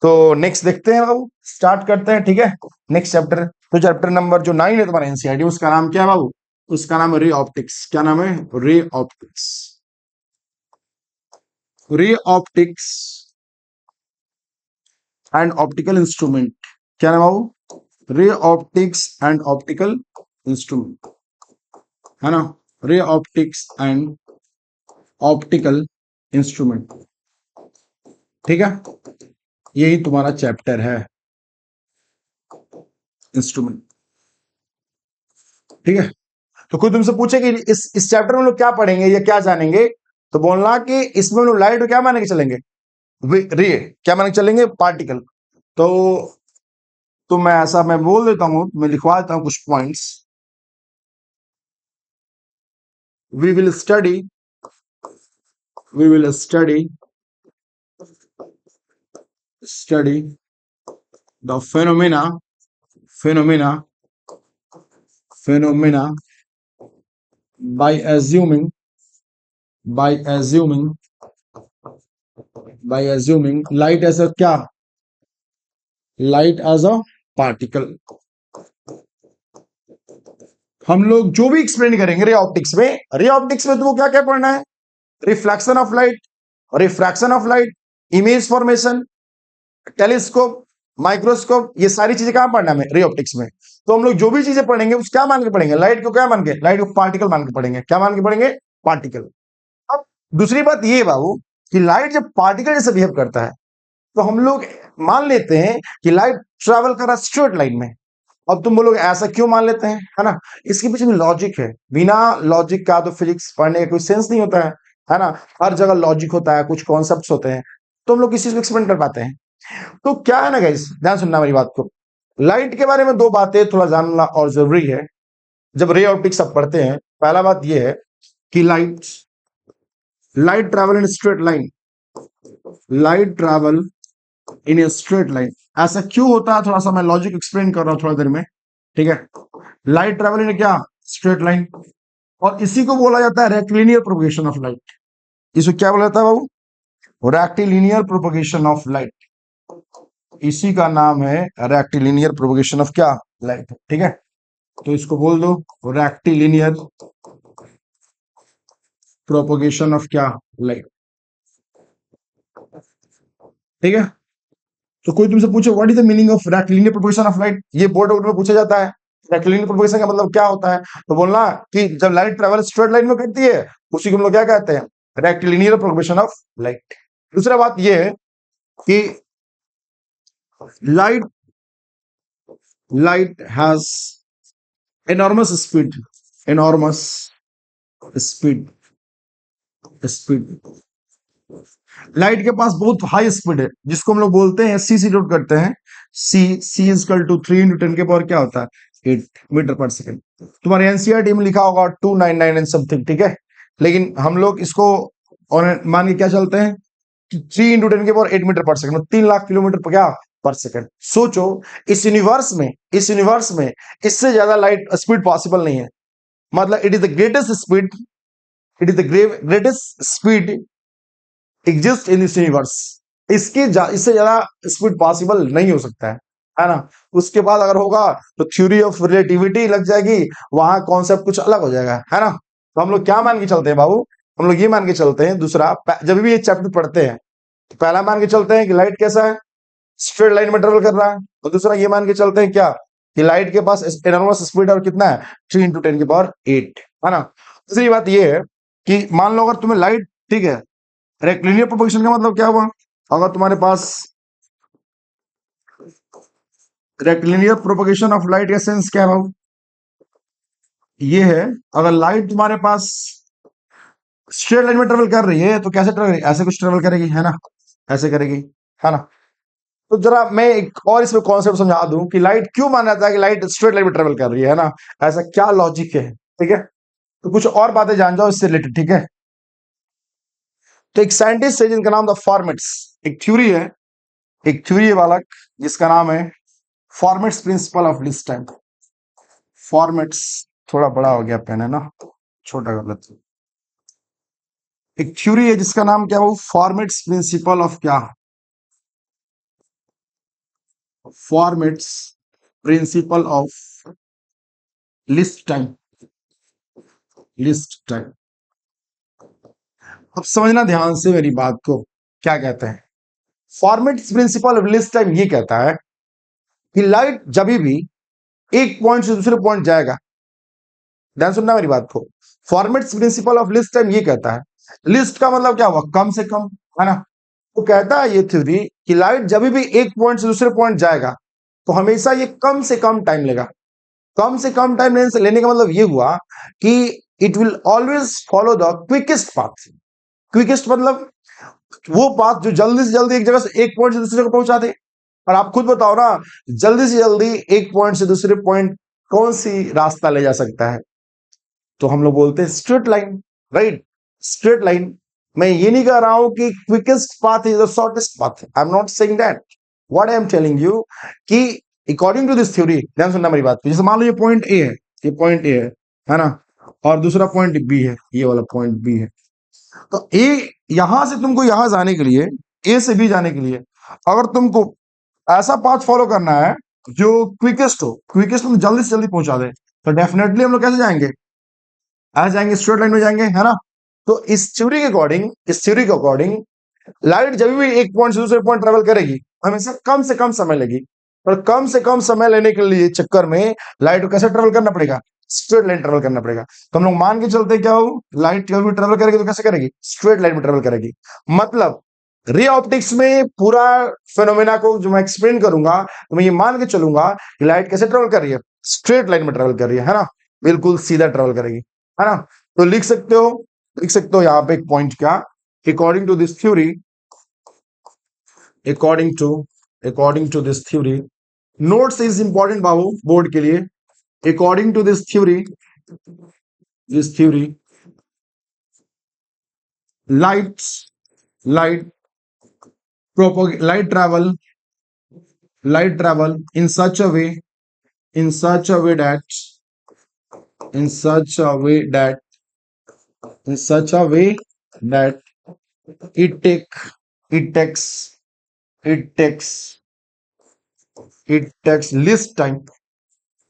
तो नेक्स्ट देखते हैं, बाबू स्टार्ट करते हैं, ठीक है, नेक्स्ट चैप्टर। तो चैप्टर नंबर जो 9 है तुम्हारा एनसीईआरटी, उसका नाम क्या है बाबू, उसका नाम है रे ऑप्टिक्स। क्या नाम है, ray optics, ray optics and optical instrument. क्या नाम बाबू, ray optics and optical instrument, है ना, ray optics and optical instrument, ठीक है। यही तुम्हारा चैप्टर है, इंस्ट्रूमेंट, ठीक है। तो कोई तुमसे पूछे कि इस चैप्टर में लोग क्या पढ़ेंगे या क्या जानेंगे, तो बोलना कि इसमें लोग लाइट क्या माने के चलेंगे, रे क्या माने के चलेंगे, पार्टिकल। तो मैं बोल देता हूं, मैं लिखवा देता हूं कुछ points. we will study the phenomena by assuming light as a क्या, लाइट एज अ पार्टिकल। हम लोग जो भी एक्सप्लेन करेंगे रे ऑप्टिक्स में, तुमको क्या क्या पढ़ना है, reflection of light, refraction of light, image formation, telescope, microscope, ये सारी चीजें कहां पढ़ना है रे ऑप्टिक्स में। तो हम लोग जो भी चीजें पढ़ेंगे उस क्या मान के पढ़ेंगे, लाइट को क्या मान के, लाइट को पार्टिकल मान के पढ़ेंगे। क्या मान के पढ़ेंगे, पार्टिकल। अब दूसरी बात ये बाबू कि लाइट जब पार्टिकल जैसे बिहेव करता है तो हम लोग मान लेते हैं कि लाइट ट्रैवल कर रहा है स्ट्रेट लाइन में। अब तुम बोलोगे ऐसा क्यों मान लेते हैं, है ना। इसके पीछे भी लॉजिक है, बिना लॉजिक का तो फिजिक्स पढ़ने का कोई सेंस नहीं होता है ना। हर जगह लॉजिक होता है, कुछ कॉन्सेप्ट्स होते हैं, तो हम लोग किसी को एक्सप्लेन कर पाते हैं। तो क्या है ना गाइस, ध्यान सुनना मेरी बात को। लाइट के बारे में दो बातें थोड़ा जानना और जरूरी है जब रे ऑप्टिक्स आप पढ़ते हैं। पहला बात यह है कि light light travel in straight line, light travel in a straight line. ऐसा क्यों होता है, थोड़ा सा मैं लॉजिक एक्सप्लेन कर रहा हूं थोड़ा देर में, ठीक है। लाइट ट्रैवल इन क्या, स्ट्रेट लाइन। और इसी को बोला जाता है रेक्टिलिनियर प्रोपगेशन ऑफ लाइट। इसको क्या बोला जाता है बाबू, रेक्टिलिनियर प्रोपगेशन ऑफ लाइट। इसी का नाम है रेक्टिलिनियर प्रोपगेशन ऑफ क्या, लाइट, ठीक है। तो इसको बोल दो रेक्टिलिनियर प्रोपगेशन ऑफ क्या, लाइट, ठीक है। तो कोई तुमसे पूछे what is the meaning of rectilinear propagation of light, ये बोर्ड में पूछा जाता है। रेक्टिलिनियर प्रोपगेशन का मतलब क्या होता है, तो बोलना कि जब लाइट ट्रैवल स्ट्रेट लाइन में करती है उसी को हम लोग क्या कहते हैं, रेक्टिलिनियर प्रोपगेशन ऑफ लाइट। दूसरा बात यह है कि light light has enormous speed, enormous speed, speed। Light के पास बहुत हाई स्पीड है जिसको हम लोग बोलते हैं सी से डिनोट करते हैं। सी इजकल टू 3 इंटू 10 के पावर क्या होता है 8 मीटर पर सेकंड। तुम्हारे एनसीईआरटी में लिखा होगा 299 एंड समथिंग, ठीक है। लेकिन हम लोग इसको और मान के क्या चलते हैं 3 इंटू 10 के पावर 8 मीटर पर सेकंड, 3 लाख किलोमीटर पर क्या, पर सेकंड। सोचो इस यूनिवर्स में इससे ज्यादा लाइट स्पीड पॉसिबल नहीं है। मतलब it is the greatest speed, it is the greatest speed exist in this universe. इससे ज्यादा स्पीड पॉसिबल नहीं हो सकता है ना। उसके बाद अगर होगा तो थ्योरी ऑफ रिलेटिविटी लग जाएगी, वहां कॉन्सेप्ट कुछ अलग हो जाएगा, है ना। तो हम लोग क्या मान के चलते हैं बाबू, हम लोग ये मान के चलते हैं दूसरा, जब भी ये चैप्टर पढ़ते हैं तो पहला मान के चलते हैं कि लाइट कैसा है, स्ट्रेट लाइन में ट्रेवल कर रहा है। और दूसरा ये मान के चलते हैं क्या, कि लाइट के पास एनॉर्मस स्पीड और कितना है 3 इंटू 10 की पावर 8, है ना। दूसरी बात ये है कि मान लो अगर तुम्हें लाइट, ठीक है, रेक्टिलिनियर प्रोपगेशन का मतलब क्या हुआ, अगर तुम्हारे पास रेक्टिलिनियर प्रोपगेशन ऑफ लाइट का सेंस क्या है बाबू, ये है अगर लाइट तुम्हारे पास स्ट्रेट लाइन में ट्रेवल कर रही है तो कैसे ट्रेवल करेगी, ऐसे कुछ ट्रेवल करेगी, है ना, ऐसे करेगी, है ना। तो जरा मैं एक और इसमें कॉन्सेप्ट समझा दूं कि लाइट क्यों माना जाता है कि लाइट स्ट्रेट लाइन में ट्रेवल कर रही है ना, ऐसा क्या लॉजिक है, ठीक है। तो कुछ और बातें जान जाओ इससे रिलेटेड, ठीक है। तो एक साइंटिस्ट है जिनका नाम था फॉर्मेट्स, एक थ्योरी है बालक जिसका नाम है formats principle of list time. Formats, थोड़ा बड़ा हो गया पेन, है ना, छोटा कर लेते हैं। एक थ्योरी है जिसका नाम क्या, वो फॉर्मेट्स प्रिंसिपल ऑफ क्या, formats principle of list time, list time. अब समझना ध्यान से मेरी बात को, क्या कहते हैं formats principle of list time, ये कहता है कि लाइट जब भी एक पॉइंट से दूसरे पॉइंट जाएगा, ध्यान सुनना मेरी बात को, formats principle of list time ये कहता है, लिस्ट का मतलब क्या हुआ, कम से कम, है ना। तो कहता है ये थ्योरी कि लाइट जब भी एक पॉइंट से दूसरे पॉइंट जाएगा तो हमेशा ये कम से कम टाइम लेगा। कम से कम टाइम लेने का मतलब ये हुआ कि it will always follow the quickest path. Quickest मतलब वो पाथ जो जल्दी से जल्दी एक जगह से एक पॉइंट से दूसरे जगह पहुंचा दे। और आप खुद बताओ ना, जल्दी से जल्दी एक पॉइंट से दूसरे पॉइंट कौन सी रास्ता ले जा सकता है, तो हम लोग बोलते हैं straight line, right, straight line. मैं ये नहीं कह रहा हूं कि quickest path is the shortest path, I am not saying that. What I am telling you कि अकॉर्डिंग टू दिस थ्योरी, ध्यान सुनना मेरी बात, जैसे मान लो ये पॉइंट ए है, ये पॉइंट ए है ना, और दूसरा पॉइंट बी है, ये वाला पॉइंट बी है। तो ए, यहां से तुमको यहां जाने के लिए, ए से बी जाने के लिए अगर तुमको ऐसा पाथ फॉलो करना है जो क्विकेस्ट हो, क्विकेस्ट में जल्दी से जल्दी पहुंचा दे, तो डेफिनेटली हम लोग कैसे जाएंगे, आ जाएंगे, स्ट्रेट लाइन में जाएंगे, है ना। तो इस थ्योरी के अकॉर्डिंग लाइट जब भी एक पॉइंट से दूसरे पॉइंट ट्रेवल करेगी हमेशा कम से कम समय लगी, और कम से कम समय लेने के लिए चक्कर में लाइट को कैसे ट्रेवल करना पड़ेगा, स्ट्रेट लाइन ट्रेवल करना पड़ेगा। तो हम लोग मान के चलते क्या हो, लाइट कभी ट्रेवल करेगी तो कैसे करेगी, स्ट्रेट लाइन में ट्रेवल करेगी। मतलब रे ऑप्टिक्स में पूरा फेनोमेना को जो मैं एक्सप्लेन करूंगा तो मैं ये मान के चलूंगा कि लाइट कैसे ट्रेवल कर रही है, स्ट्रेट लाइन में ट्रेवल कर रही है ना, बिल्कुल सीधा ट्रेवल करेगी, है ना। तो लिख सकते हो यहाँ पे एक पॉइंट क्या, according to this theory, according to this theory, notes is important बाबू बोर्ड के लिए। According to this theory light light light travel in such a way, in such a way that in such a way that in such a way that it take it takes it takes it takes least time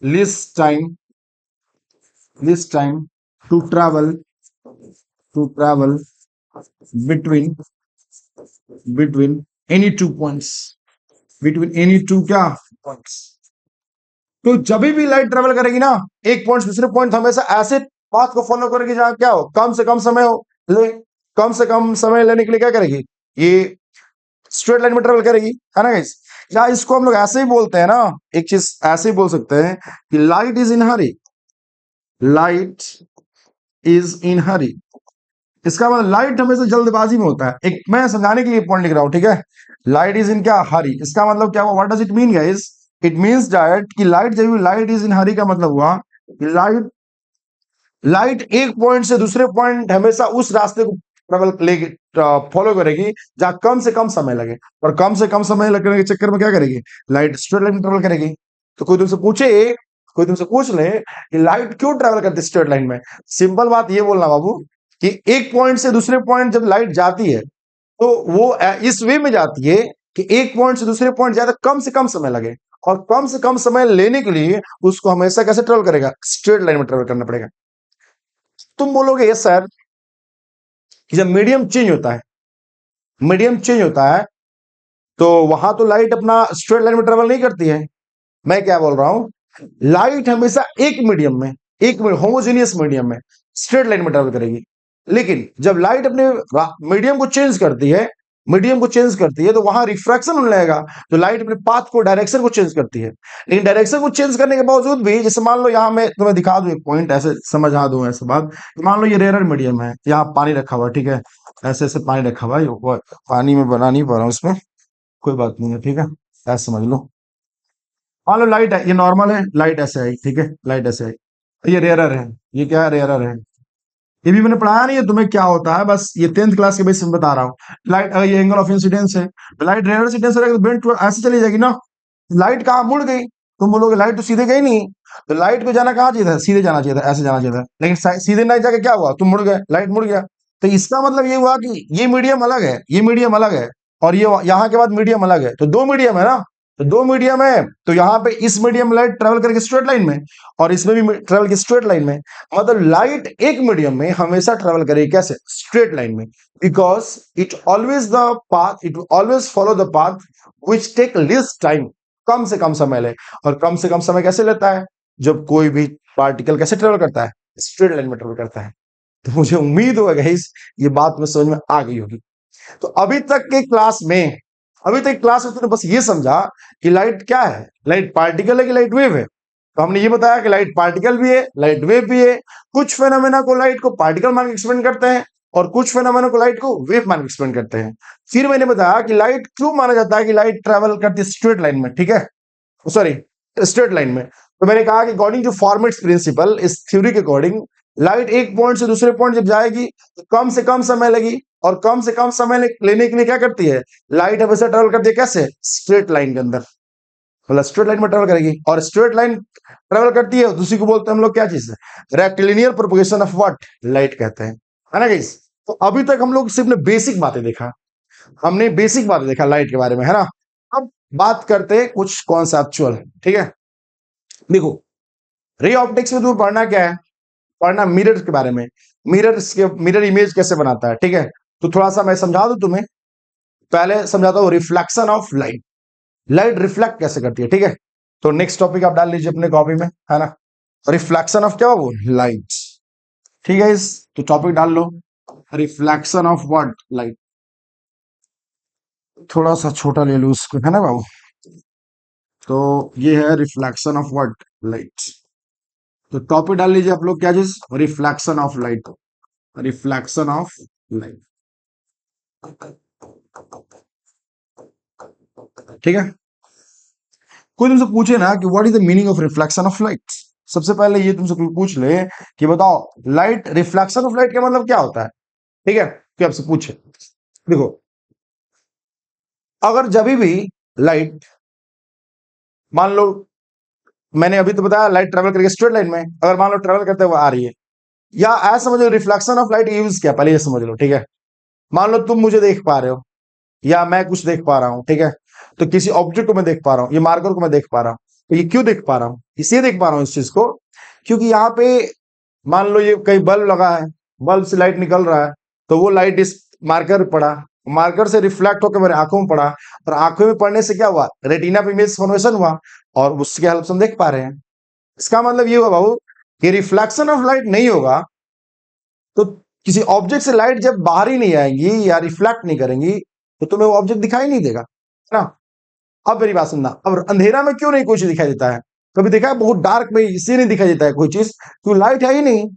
least time to travel between between any two points, between any two क्या points। तो जब भी light travel करेगी ना, एक point से दूसरे point, हमेशा ऐसे पाथ को फॉलो करेगी जहां क्या हो, कम से कम समय हो ले, कम से कम समय लेने के लिए क्या करेगी, ये स्ट्रेट लाइन में ट्रेवल करेगी, है ना गाइस। या इसको हम लोग ऐसे ही बोलते हैं ना, एक चीज ऐसे ही बोल सकते हैं कि light is in hurry, light is in hurry. इसका मतलब लाइट हमेशा जल्दबाजी में होता है। एक मैं समझाने के लिए पॉइंट लिख रहा हूं, ठीक है। लाइट इज इन क्या, हरी। इसका मतलब क्या हुआ, what does it mean guys, it means that कि लाइट जब लाइट इज इन हरी का मतलब हुआ कि लाइट एक पॉइंट से दूसरे पॉइंट हमेशा उस रास्ते को ट्रेवल लेके फॉलो करेगी जहां कम से कम समय लगे, और कम से कम समय लगने के चक्कर में क्या करेगी, लाइट स्ट्रेट लाइन में ट्रेवल करेगी। तो कोई तुमसे पूछ ले कि लाइट क्यों ट्रेवल करती है स्ट्रेट लाइन में, सिंपल बात ये बोलना बाबू कि एक पॉइंट से दूसरे पॉइंट जब लाइट जाती है तो वो इस वे में जाती है कि एक पॉइंट से दूसरे पॉइंट ज्यादा कम से कम समय लगे, और कम से कम समय लेने के लिए उसको हमेशा कैसे ट्रेवल करेगा, स्ट्रेट लाइन में ट्रेवल करना पड़ेगा। तुम बोलोगे यस सर कि जब मीडियम चेंज होता है तो वहां तो लाइट अपना स्ट्रेट लाइन में ट्रेवल नहीं करती है। मैं क्या बोल रहा हूं, लाइट हमेशा एक होमोजेनियस मीडियम में स्ट्रेट लाइन में ट्रेवल करेगी। लेकिन जब लाइट अपने मीडियम को चेंज करती है तो वहां रिफ्रैक्शन होने लगेगा, तो लाइट अपने पाथ को, डायरेक्शन को चेंज करती है। लेकिन डायरेक्शन को चेंज करने के बावजूद भी, जैसे मान लो यहां मैं तुम्हें दिखा दूं एक पॉइंट, ऐसे समझा दूं ऐसे बात, मान लो ये रेयर मीडियम है, यहाँ पानी रखा हुआ, ठीक है, ऐसे ऐसे पानी रखा हुआ है, पानी में बना नहीं पा रहा हूं उसमें, कोई बात नहीं है, ठीक है, ऐसे समझ लो। मान लो लाइट है, ये नॉर्मल है, लाइट ऐसे आई, ठीक है, लाइट ऐसे आई, ये रेयरर है, ये क्या है, रेयरर है। ये भी मैंने पढ़ाया नहीं है तुम्हें क्या होता है, बस ये 10th क्लास के बेसिस में बता रहा हूँ। लाइट, ये एंगल ऑफ इंसिडेंस है, तो लाइट रेयरर इंसिडेंस रहेगा तो बेंड ऐसे चली जाएगी ना। लाइट कहाँ मुड़ गई, तुम बोलोगे लाइट तो सीधे गई नहीं, तो लाइट को जाना कहाँ चाहिए था, सीधे जाना चाहिए था, ऐसे जाना चाहिए था, लेकिन सीधे नहीं जाके क्या हुआ, तुम मुड़ गए, लाइट मुड़ गया। तो इसका मतलब ये हुआ कि ये मीडियम अलग है, ये मीडियम अलग है, और ये यहाँ के बाद मीडियम अलग है, तो दो मीडियम है ना, तो दो मीडियम है, तो यहाँ पे इस मीडियम लाइट ट्रेवल करके स्ट्रेट लाइन में, और इसमें भी ट्रेवल की स्ट्रेट लाइन में। मतलब लाइट एक मीडियम में हमेशा ट्रेवल करेगी कैसे, स्ट्रेट लाइन में, because it always follow the path which take least time, कम से कम समय ले। और कम से कम समय कैसे लेता है, जब कोई भी पार्टिकल कैसे ट्रेवल करता है, स्ट्रेट लाइन में ट्रेवल करता है। तो मुझे उम्मीद होगा गाइस ये बात में समझ में आ गई होगी। तो अभी तक क्लास में तुमने बस ये समझा कि लाइट क्या है, लाइट पार्टिकल है कि लाइट वेव है। तो हमने ये बताया कि लाइट पार्टिकल भी है, लाइट वेव भी है। कुछ फेनोमेना को लाइट को पार्टिकल मान के एक्सप्लेन करते हैं, और कुछ फेनोमेना को लाइट को वेव मान के एक्सप्लेन करते हैं। फिर मैंने बताया कि लाइट क्यों माना जाता है कि लाइट ट्रेवल करती है स्ट्रेट लाइन में, ठीक है, सॉरी, स्ट्रेट लाइन में। तो मैंने कहा कि अकॉर्डिंग टू फॉर्मेट्स प्रिंसिपल, इस थ्योरी के अकॉर्डिंग लाइट एक पॉइंट से दूसरे पॉइंट जब जाएगी तो कम से कम समय लगी, और कम से कम समय लेने के लिए क्या करती है, लाइट हमेशा ट्रेवल करती है कैसे, स्ट्रेट लाइन के अंदर, मतलब स्ट्रेट लाइन में ट्रेवल करेगी। और स्ट्रेट लाइन ट्रेवल करती है, दूसरी को बोलते हैं हम लोग क्या चीज है, rectilinear propagation of what, light कहते हैं, है ना गाइस। तो अभी तक हम लोग सिर्फ बेसिक बातें देखा, हमने बेसिक बातें देखा लाइट के बारे में, है ना। अब बात करते हैं कुछ कॉन्सेप्चुअल, ठीक है। देखो, रे ऑप्टिक्स में तुम्हें पढ़ना क्या है, पढ़ना मिरर के बारे में, मिरर इमेज कैसे बनाता है, ठीक है। तो थोड़ा सा मैं समझा दूं तुम्हें, पहले समझाता हूं reflection of light. Light reflect कैसे करती है, ठीक है। तो नेक्स्ट टॉपिक आप डाल लीजिए अपने कॉपी में, है ना, रिफ्लेक्शन ऑफ क्या वो लाइट, ठीक है। इस तो टॉपिक डाल लो, रिफ्लेक्शन ऑफ व्हाट लाइट। थोड़ा सा छोटा ले लो उसको, है ना बाबू। तो ये है रिफ्लेक्शन ऑफ व्हाट लाइट। तो टॉपिक डाल लीजिए आप लोग, क्या चीज, reflection of light, reflection of light, ठीक है। कोई तुमसे पूछे ना कि what is the meaning of reflection of light, सबसे पहले ये तुमसे कोई पूछ ले कि बताओ लाइट, रिफ्लेक्शन ऑफ लाइट का मतलब क्या होता है, ठीक है। कि आपसे पूछे, देखो, अगर जब भी लाइट, मान लो, मैंने अभी तो बताया लाइट ट्रेवल करके स्ट्रेट लाइन में, अगर मान लो ट्रेवल करते हुए आ रही है, या ऐसा समझ लो रिफ्लेक्शन ऑफ लाइट यूज क्या, पहले ये समझ लो, ठीक है। मान लो तुम मुझे देख पा रहे हो, या मैं कुछ देख पा रहा हूं, ठीक है। तो किसी ऑब्जेक्ट को मैं देख पा रहा हूं, ये मार्कर को मैं देख पा रहा हूं, तो ये क्यों देख पा रहा हूं, इसलिए देख पा रहा हूं इस चीज को, क्योंकि यहाँ पे मान लो ये कहीं बल्ब लगा है, बल्ब से लाइट निकल रहा है, तो वो लाइट इस मार्कर पे पड़ा, मार्कर से रिफ्लेक्ट होकर मेरे आंखों में पड़ा, और आंखों में पड़ने से क्या हुआ, रेटिना पे इमेज फॉर्मेशन हुआ, और उसके हेल्प से हम देख पा रहे हैं। इसका मतलब ये हुआ बाबू कि रिफ्लेक्शन ऑफ लाइट नहीं होगा तो किसी ऑब्जेक्ट से लाइट जब बाहर ही नहीं आएंगी या रिफ्लेक्ट नहीं करेंगी तो तुम्हें वो ऑब्जेक्ट दिखाई नहीं देगा, है ना। अब मेरी बात सुनना, अब अंधेरा में क्यों नहीं कुछ दिखाई देता है, कभी देखा है बहुत डार्क में इसलिए नहीं दिखाई देता है कोई चीज, क्यों, लाइट है ही नहीं,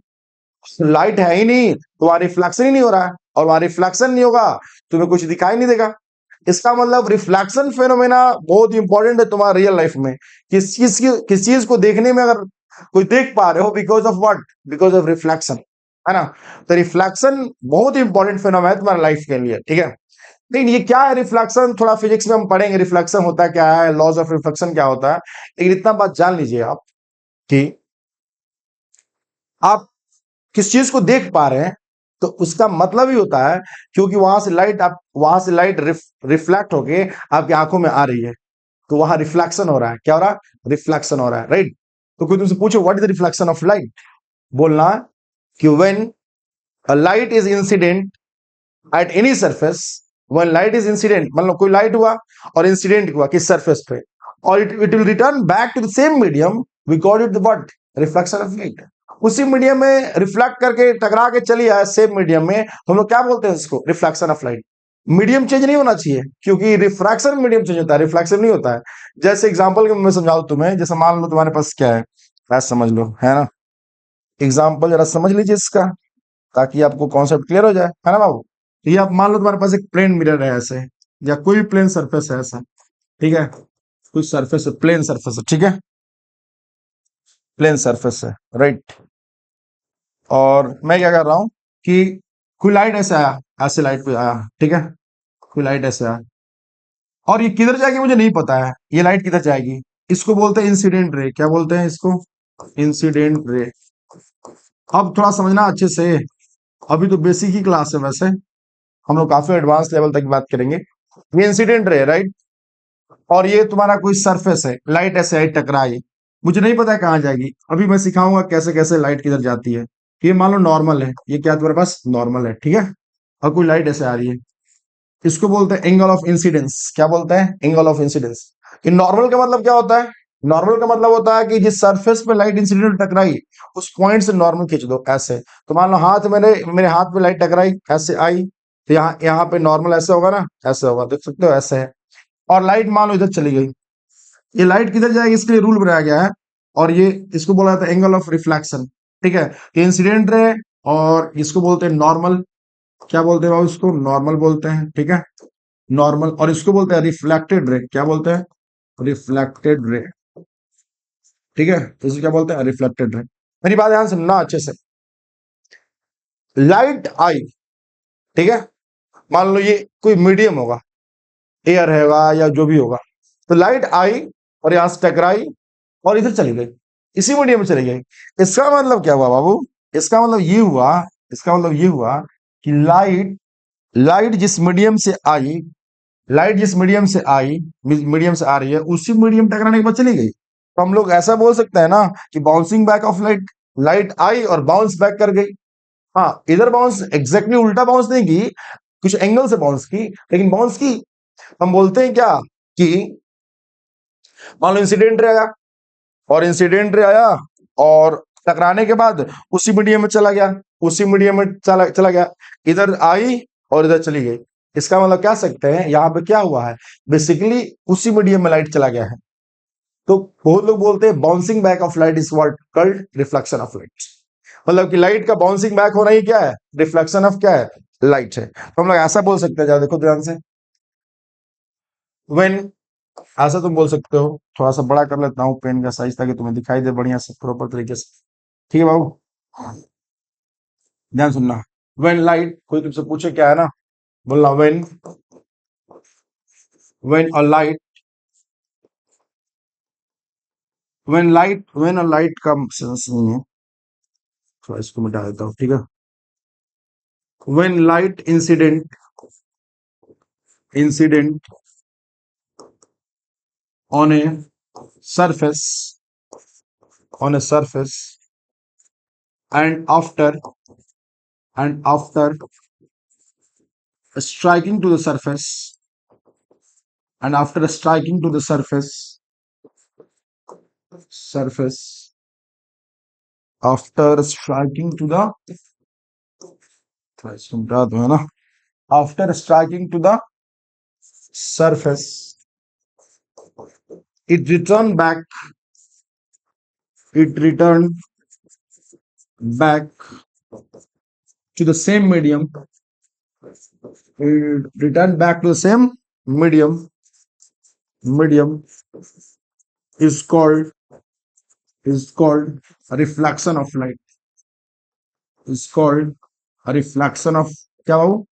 लाइट है ही नहीं तो वहां रिफ्लेक्शन ही नहीं हो रहा है, और वहां रिफ्लेक्शन नहीं होगा तुम्हें कुछ दिखाई नहीं देगा। इसका मतलब रिफ्लेक्शन फेनोमेना बहुत इंपॉर्टेंट है तुम्हारे रियल लाइफ में, किस चीज को देखने में अगर कोई देख पा रहे हो because of what, because of reflection, है ना। तो रिफ्लेक्शन बहुत इंपॉर्टेंट फेनोमेना है तुम्हारे लाइफ के लिए, ठीक है। लेकिन ये क्या है रिफ्लेक्शन, थोड़ा फिजिक्स में हम पढ़ेंगे रिफ्लेक्शन होता क्या है, लॉज ऑफ रिफ्लेक्शन क्या होता है, लेकिन इतना बात जान लीजिए आप कि आप किस चीज को देख पा रहे हैं तो उसका मतलब ही होता है क्योंकि वहां से लाइट, आप वहां से लाइट रिफ्लेक्ट होके आपकी आंखों में आ रही है, तो वहां रिफ्लेक्शन हो रहा है, क्या हो रहा है, रिफ्लेक्शन हो रहा है, राइट। तो कोई तुमसे पूछो what is the reflection of light, बोलना कि when a light is incident at any surface, when light is incident, मतलब कोई लाइट हुआ और इंसिडेंट हुआ किस सरफेस पे, और it will return back to the same medium, we call it the what, reflection of light. उसी medium में रिफ्लेक्ट करके टकरा के चली आए सेम मीडियम में, हम लोग क्या बोलते हैं इसको, reflection of light. Medium change नहीं होना चाहिए क्योंकि रिफ्रैक्शन मीडियम चेंज होता है, रिफ्लेक्शन नहीं होता है। जैसे एग्जांपल के मैं समझाऊं तुम्हें, जैसे मान लो तुम्हारे पास क्या है, ऐसा समझ लो, है ना। एग्जांपल जरा समझ लीजिए इसका, ताकि आपको कॉन्सेप्ट क्लियर हो जाए, है ना बाबू। तो ये आप मान लो तुम्हारे पास एक प्लेन मिरर है ऐसे, या कोई भी प्लेन सरफेस है ऐसा, ठीक है, कोई सरफेस है, प्लेन सरफेस है, ठीक है, प्लेन सरफेस है, राइट। और मैं क्या कर रहा हूं कि कोई लाइट ऐसे आया, ऐसे लाइट पे आया, ठीक है, कोई लाइट ऐसे आया, और ये किधर जाएगी मुझे नहीं पता है, ये लाइट किधर जाएगी, इसको बोलते हैं इंसिडेंट रे, क्या बोलते हैं इसको, इंसिडेंट रे। अब थोड़ा समझना अच्छे से, अभी तो बेसिक ही क्लास है वैसे, हम लोग काफी एडवांस लेवल तक बात करेंगे। ये इंसिडेंट रे, राइट, और ये तुम्हारा कोई सरफेस है, लाइट ऐसे आई टकराई, मुझे नहीं पता है कहाँ जाएगी, अभी मैं सिखाऊंगा कैसे कैसे लाइट किधर जाती है। ये मान लो नॉर्मल है, ये क्या तुम्हारे पास नॉर्मल है, ठीक है, और कोई लाइट ऐसे आ रही है, इसको बोलते हैं एंगल ऑफ इंसिडेंस, क्या बोलते हैं, एंगल ऑफ इंसिडेंस। कि नॉर्मल का मतलब क्या होता है, नॉर्मल का मतलब होता है कि जिस सरफेस पे लाइट इंसिडेंट टकराई उस पॉइंट से नॉर्मल खींच दो ऐसे। तो मान लो हाथ, मेरे हाथ पे लाइट टकराई ऐसे आई, तो यहाँ यहाँ पे नॉर्मल ऐसे होगा ना, ऐसे होगा, देख सकते हो ऐसे है। और लाइट मान लो इधर चली गई, ये लाइट किधर जाएगी इसके लिए रूल बनाया गया है, और ये इसको बोला जाता है एंगल ऑफ रिफ्लेक्शन, ठीक है। ये इंसिडेंट रे, और इसको बोलते हैं नॉर्मल, क्या बोलते हैं बाबू, इसको नॉर्मल बोलते हैं, ठीक है, नॉर्मल। और इसको बोलते हैं रिफ्लेक्टेड रे, क्या बोलते हैं, रिफ्लेक्टेड रे, ठीक है, तो इसे क्या बोलते हैं, रिफ्लेक्टेड रे। मेरी बात ध्यान से सुनना अच्छे से, लाइट आई, ठीक है, मान लो ये कोई मीडियम होगा, एयर होगा या जो भी होगा, तो लाइट आई और यहां से टकराई और इधर चली गई, इसी मीडियम में चली गई। इसका मतलब क्या हुआ बाबू, इसका मतलब ये हुआ, इसका मतलब ये हुआ कि लाइट, लाइट जिस मीडियम से आई, लाइट जिस मीडियम से आई, मीडियम से आ रही है, उसी मीडियम टकराने के बाद चली गई। तो हम लोग ऐसा बोल सकते हैं ना कि bouncing back off light, light आई और बाउंस बैक कर गई। हाँ, इधर बाउंस एग्जैक्टली उल्टा बाउंस नहीं की, कुछ एंगल से बाउंस की, लेकिन बाउंस की। हम बोलते हैं क्या कि मान लो इंसिडेंट रे आया, और इंसिडेंट रे आया और टकराने के बाद उसी मीडियम में चला गया, उसी मीडियम में चला गया, इधर आई और इधर चली गई। इसका मतलब कह सकते हैं यहाँ पे क्या हुआ है, बेसिकली उसी मीडियम में लाइट चला गया है। तो बहुत लोग बोलते हैं bouncing back off light is what called reflection of light. मतलब कि लाइट का बाउंसिंग बैक होना ही क्या है, रिफ्लेक्शन ऑफ क्या है, लाइट है। तो हम लोग ऐसा बोल सकते हैं, जरा देखो ध्यान से, व्हेन, ऐसा तुम बोल सकते हो, थोड़ा सा बड़ा कर लेता हूँ पेन का साइज ताकि तुम्हें दिखाई दे बढ़िया से प्रॉपर तरीके से। ठीक है बाबू, ध्यान सुनना। व्हेन लाइट, कोई तुमसे पूछे क्या है ना, बोलना when a light, when a light का सेंस नहीं है, थोड़ा इसको मिटा देता हूँ, ठीक है। When light incident on a surface, on a surface, and after striking to the surface, and after striking to the surface, after striking to the, है ना, after striking to the surface, it returned back, it returned back to the same medium, it returned back to the same medium, medium is called a reflection of light, is called a reflection of, क्या बाबू,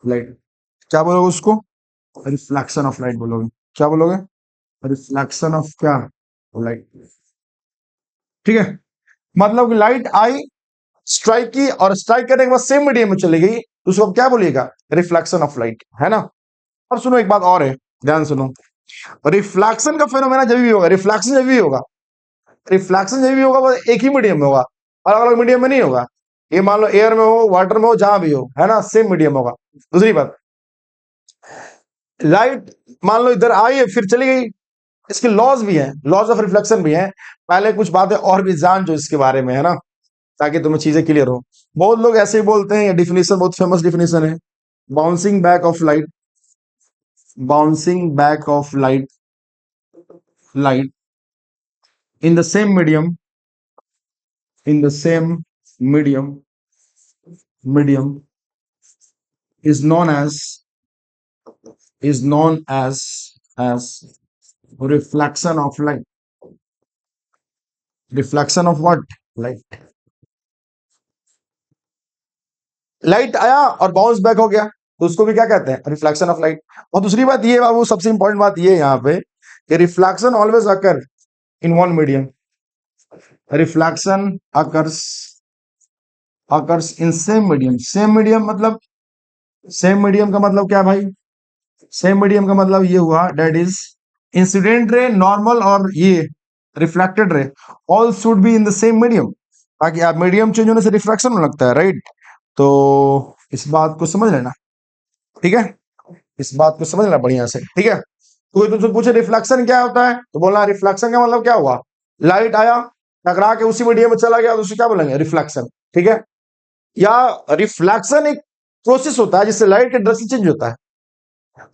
light, क्या बोलोगे उसको, reflection of light बोलोगे, क्या बोलोगे, reflection of क्या, light. ठीक है, मतलब कि लाइट आई, स्ट्राइक की, और स्ट्राइक करने के बाद सेम मीडियम में चली गई, तो उसको क्या बोलिएगा, रिफ्लेक्शन ऑफ लाइट, है ना। अब सुनो, एक बात और है, ध्यान सुनो, रिफ्लेक्शन का फेनोमेना जब भी होगा, रिफ्लेक्शन जब भी होगा, रिफ्लेक्शन जब भी होगा वो एक ही मीडियम में होगा, अलग अलग मीडियम में नहीं होगा। ये मान लो एयर में हो, वाटर में हो, जहां भी हो, है ना, सेम मीडियम होगा। दूसरी बात, लाइट मान लो इधर आई है फिर चली गई, इसके लॉज भी हैं, लॉज ऑफ रिफ्लेक्शन भी हैं। पहले कुछ बातें और भी जान जो इसके बारे में, है ना, ताकि तुम्हें चीजें क्लियर हो। बहुत लोग ऐसे ही बोलते हैं, ये डिफिनेशन बहुत फेमस डिफिनेशन है, bouncing back off light, bouncing back off light in the same medium, in the same medium is known as reflection of light, reflection of what, light। Light आया और बाउंस बैक हो गया, तो उसको भी क्या कहते हैं, रिफ्लेक्शन ऑफ लाइट। और दूसरी बात ये बाबू, सबसे इंपॉर्टेंट बात ये है यहाँ पे कि reflection always occur in one medium, reflection occurs in same medium. Same medium मतलब, सेम मीडियम का मतलब क्या भाई, सेम मीडियम का मतलब ये हुआ, that is incident ray, normal और ये reflected ray, all should be in the same medium, ताकि आप मीडियम चेंज होने से रिफ्लेक्शन होने लगता है, राइट। तो इस बात को समझ लेना, ठीक है, इस बात को समझ लेना बढ़िया से, ठीक है। तो कोई तुमसे पूछे रिफ्लेक्शन क्या होता है, तो बोलना रिफ्लेक्शन का मतलब क्या हुआ, लाइट आया, टकरा के उसी मीडियम में चला गया, तो उसे क्या बोलेंगे, रिफ्लेक्शन, ठीक है। या रिफ्लेक्शन एक प्रोसेस होता है जिससे लाइट का डायरेक्शन चेंज होता है।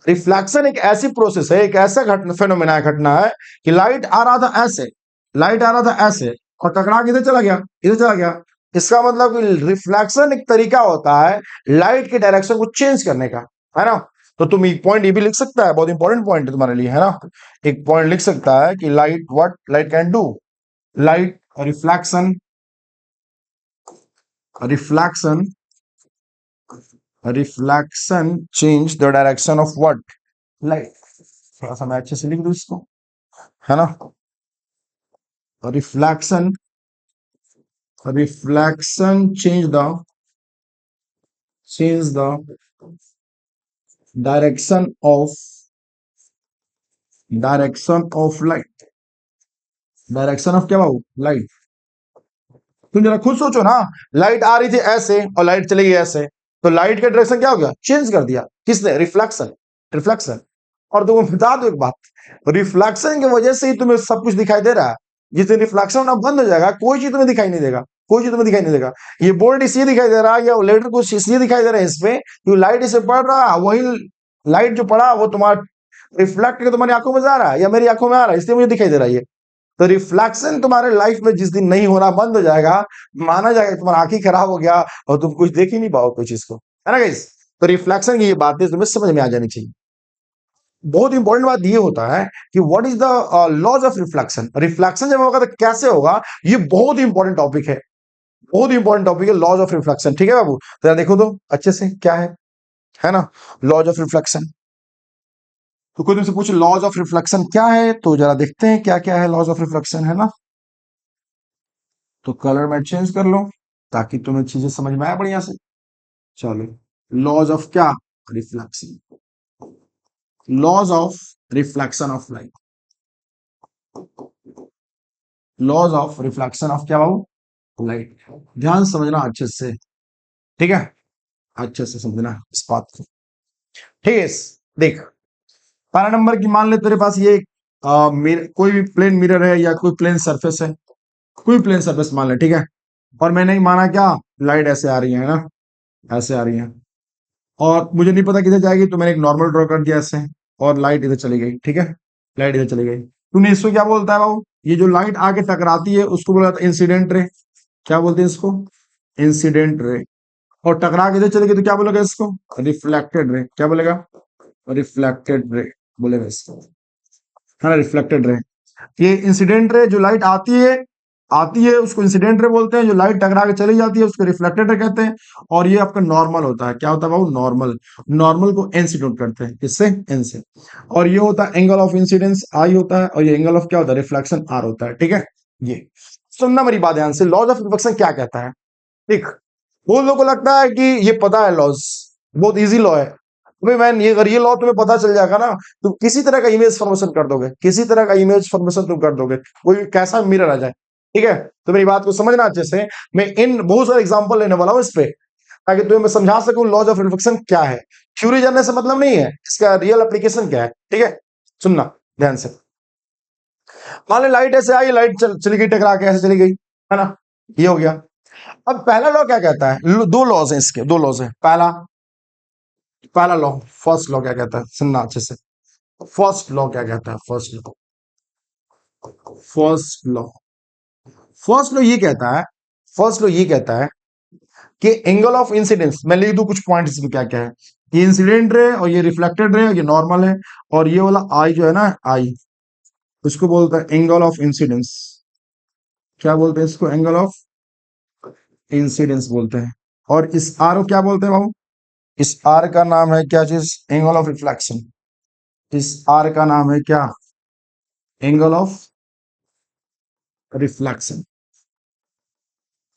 रिफ्लेक्शन एक ऐसी प्रोसेस है, एक ऐसा फेनोमेना घटना है कि लाइट आ रहा था ऐसे, लाइट आ रहा था ऐसे, और टकरा के इधर चला गया, इधर चला गया। इसका मतलब कि रिफ्लेक्शन एक तरीका होता है लाइट के डायरेक्शन को चेंज करने का, है ना। तो तुम एक पॉइंट ये भी लिख सकता है, बहुत इंपॉर्टेंट पॉइंट है तुम्हारे लिए, है ना। एक पॉइंट लिख सकता है कि light, what light can do, light reflection, reflection reflection change the direction of what, light. थोड़ा सा मैं अच्छे से लिख दूं इसको, है ना। Reflection, reflection change the direction of, direction of light, direction of क्या बाबू, लाइट। तुम जरा खुद सोचो ना, लाइट आ रही थी ऐसे और लाइट चली गई ऐसे, तो लाइट का डायरेक्शन क्या हो गया, चेंज कर दिया, किसने, रिफ्लेक्शन, रिफ्लेक्शन। और तुमको बता दो एक बात, रिफ्लेक्शन की वजह से ही तुम्हें सब कुछ दिखाई दे रहा है। जिस दिन रिफ्लेक्शन होना बंद हो जाएगा कोई चीज तुम्हें दिखाई नहीं देगा, कोई चीज तुम्हें दिखाई नहीं देगा। ये बोर्ड इसलिए दिखाई दे रहा है या लेटर कुछ इसलिए दिखाई दे रहा है इसमें, क्योंकि लाइट इसे पड़ रहा है, वही लाइट जो पड़ा वो तुम्हारा रिफ्लेक्ट करके तुम्हारी आंखों में जा रहा है या मेरी आंखों में आ रहा है, इसलिए मुझे दिखाई दे रहा है ये। तो रिफ्लेक्शन तुम्हारे लाइफ में जिस दिन नहीं होना बंद हो जाएगा, माना जाएगा कि तुम्हारा आंखें खराब हो गया और तुम कुछ देख ही नहीं पाओ कोई चीज को, है ना गाइस। तो रिफ्लेक्शन की ये बातें तुम्हें समझ में आ जानी चाहिए। बहुत इंपॉर्टेंट बात ये होता है कि what is the laws of reflection. Reflection जब होगा तो कैसे होगा, ये बहुत इंपॉर्टेंट टॉपिक है, बहुत इंपॉर्टेंट टॉपिक है लॉज ऑफ रिफ्लेक्शन। ठीक है बाबू, जरा देखो तो अच्छे से क्या है ना लॉज ऑफ रिफ्लेक्शन। तो कोई तुमसे पूछे लॉज ऑफ रिफ्लेक्शन क्या है, तो जरा देखते हैं क्या क्या है लॉज ऑफ रिफ्लेक्शन, है ना। तो कलर मैं चेंज कर लो ताकि तुम्हें चीजें समझ में आए बढ़िया से। चलो, लॉज ऑफ क्या, reflection, laws of reflection of light, laws of reflection of क्या बाबू, लाइट। ध्यान से समझना अच्छे से, ठीक है, अच्छे से समझना इस बात को। ठीक है, देख पहला नंबर की मान ले तेरे पास ये कोई भी प्लेन मिरर है या कोई प्लेन सरफेस है, कोई प्लेन सरफेस मान ले, ठीक है। और मैंने ही माना क्या, लाइट ऐसे आ रही है ना, ऐसे आ रही है, और मुझे नहीं पता किधर जाएगी, तो मैंने एक नॉर्मल ड्रॉ कर दिया ऐसे, और लाइट इधर चली गई, ठीक है, लाइट इधर चली गई। तूने इसको क्या बोलता है बाबू, ये जो लाइट आके टकराती है उसको बोला था इंसिडेंट रे, क्या बोलते हैं इसको, इंसिडेंट रे। और टकरा के इधर चली गई तो क्या बोलेगा इसको, रिफ्लेक्टेड रे, क्या बोलेगा, रिफ्लेक्टेड रे बोलेगा इसको, है ना, रिफ्लेक्टेड रे। ये इंसिडेंट रे जो लाइट आती है उसको इंसिडेंट रे बोलते हैं, जो लाइट टकरा के चली जाती है उसको रिफ्लेक्टेड रे कहते हैं। और ये आपका नॉर्मल होता है, क्या होता है बाबू, नॉर्मल। नॉर्मल को एन से नोट करते हैं, किससे, एन से। और ये होता है एंगल ऑफ इंसिडेंस आई होता है, और ये एंगल ऑफ क्या होता है, रिफ्लेक्शन आर होता है, ठीक है। ये सुनना मेरी बात ध्यान से, लॉज ऑफ रिफ्लेक्शन क्या कहता है। ठीक, बहुत लोगों को लगता है कि ये पता है लॉज, बहुत इजी लॉ है भाई मैन, ये अगर ये लॉ तुम्हें पता चल जाएगा ना, तुम किसी तरह का इमेज फॉर्मेशन कर दोगे, किसी तरह का इमेज फॉर्मेशन तुम कर दोगे, कोई कैसा मिरर आ जाए, ठीक है। तो मेरी बात को समझना अच्छे से, मैं इन बहुत सारे एग्जांपल लेने वाला हूं इस पे, ताकि तुम्हें मैं समझा सकूं लॉज ऑफ रिफ्लेक्शन क्या है। थ्योरी जानने से मतलब नहीं है, इसका रियल एप्लीकेशन क्या है, ठीक है। सुनना ध्यान से, मान लो लाइट ऐसे आई, लाइट चली गई टकरा के, ऐसे चली गई, है ना, ये हो गया। अब पहला लॉ क्या कहता है, दो लॉज हैं इसके, दो लॉज हैं। पहला लॉ, फर्स्ट लॉ क्या कहता है, सुनना अच्छे से। फर्स्ट लॉ क्या कहता है, first law, first law, first law ये कहता है, फर्स्ट लॉ ये कहता है कि एंगल ऑफ इंसिडेंस, मैं लिख दूं कुछ पॉइंट इसमें क्या क्या है, ये इंसिडेंट रे और ये रिफ्लेक्टेड रे, ये नॉर्मल है, और ये वाला आई जो है ना, आई, उसको बोलता है एंगल ऑफ इंसिडेंस। क्या बोलते हैं इसको, एंगल ऑफ इंसिडेंस बोलते हैं। और इस आर को क्या बोलते हैं बाबू, इस आर का नाम है क्या चीज, एंगल ऑफ रिफ्लेक्शन। इस आर का नाम है क्या, एंगल ऑफ रिफ्लेक्शन,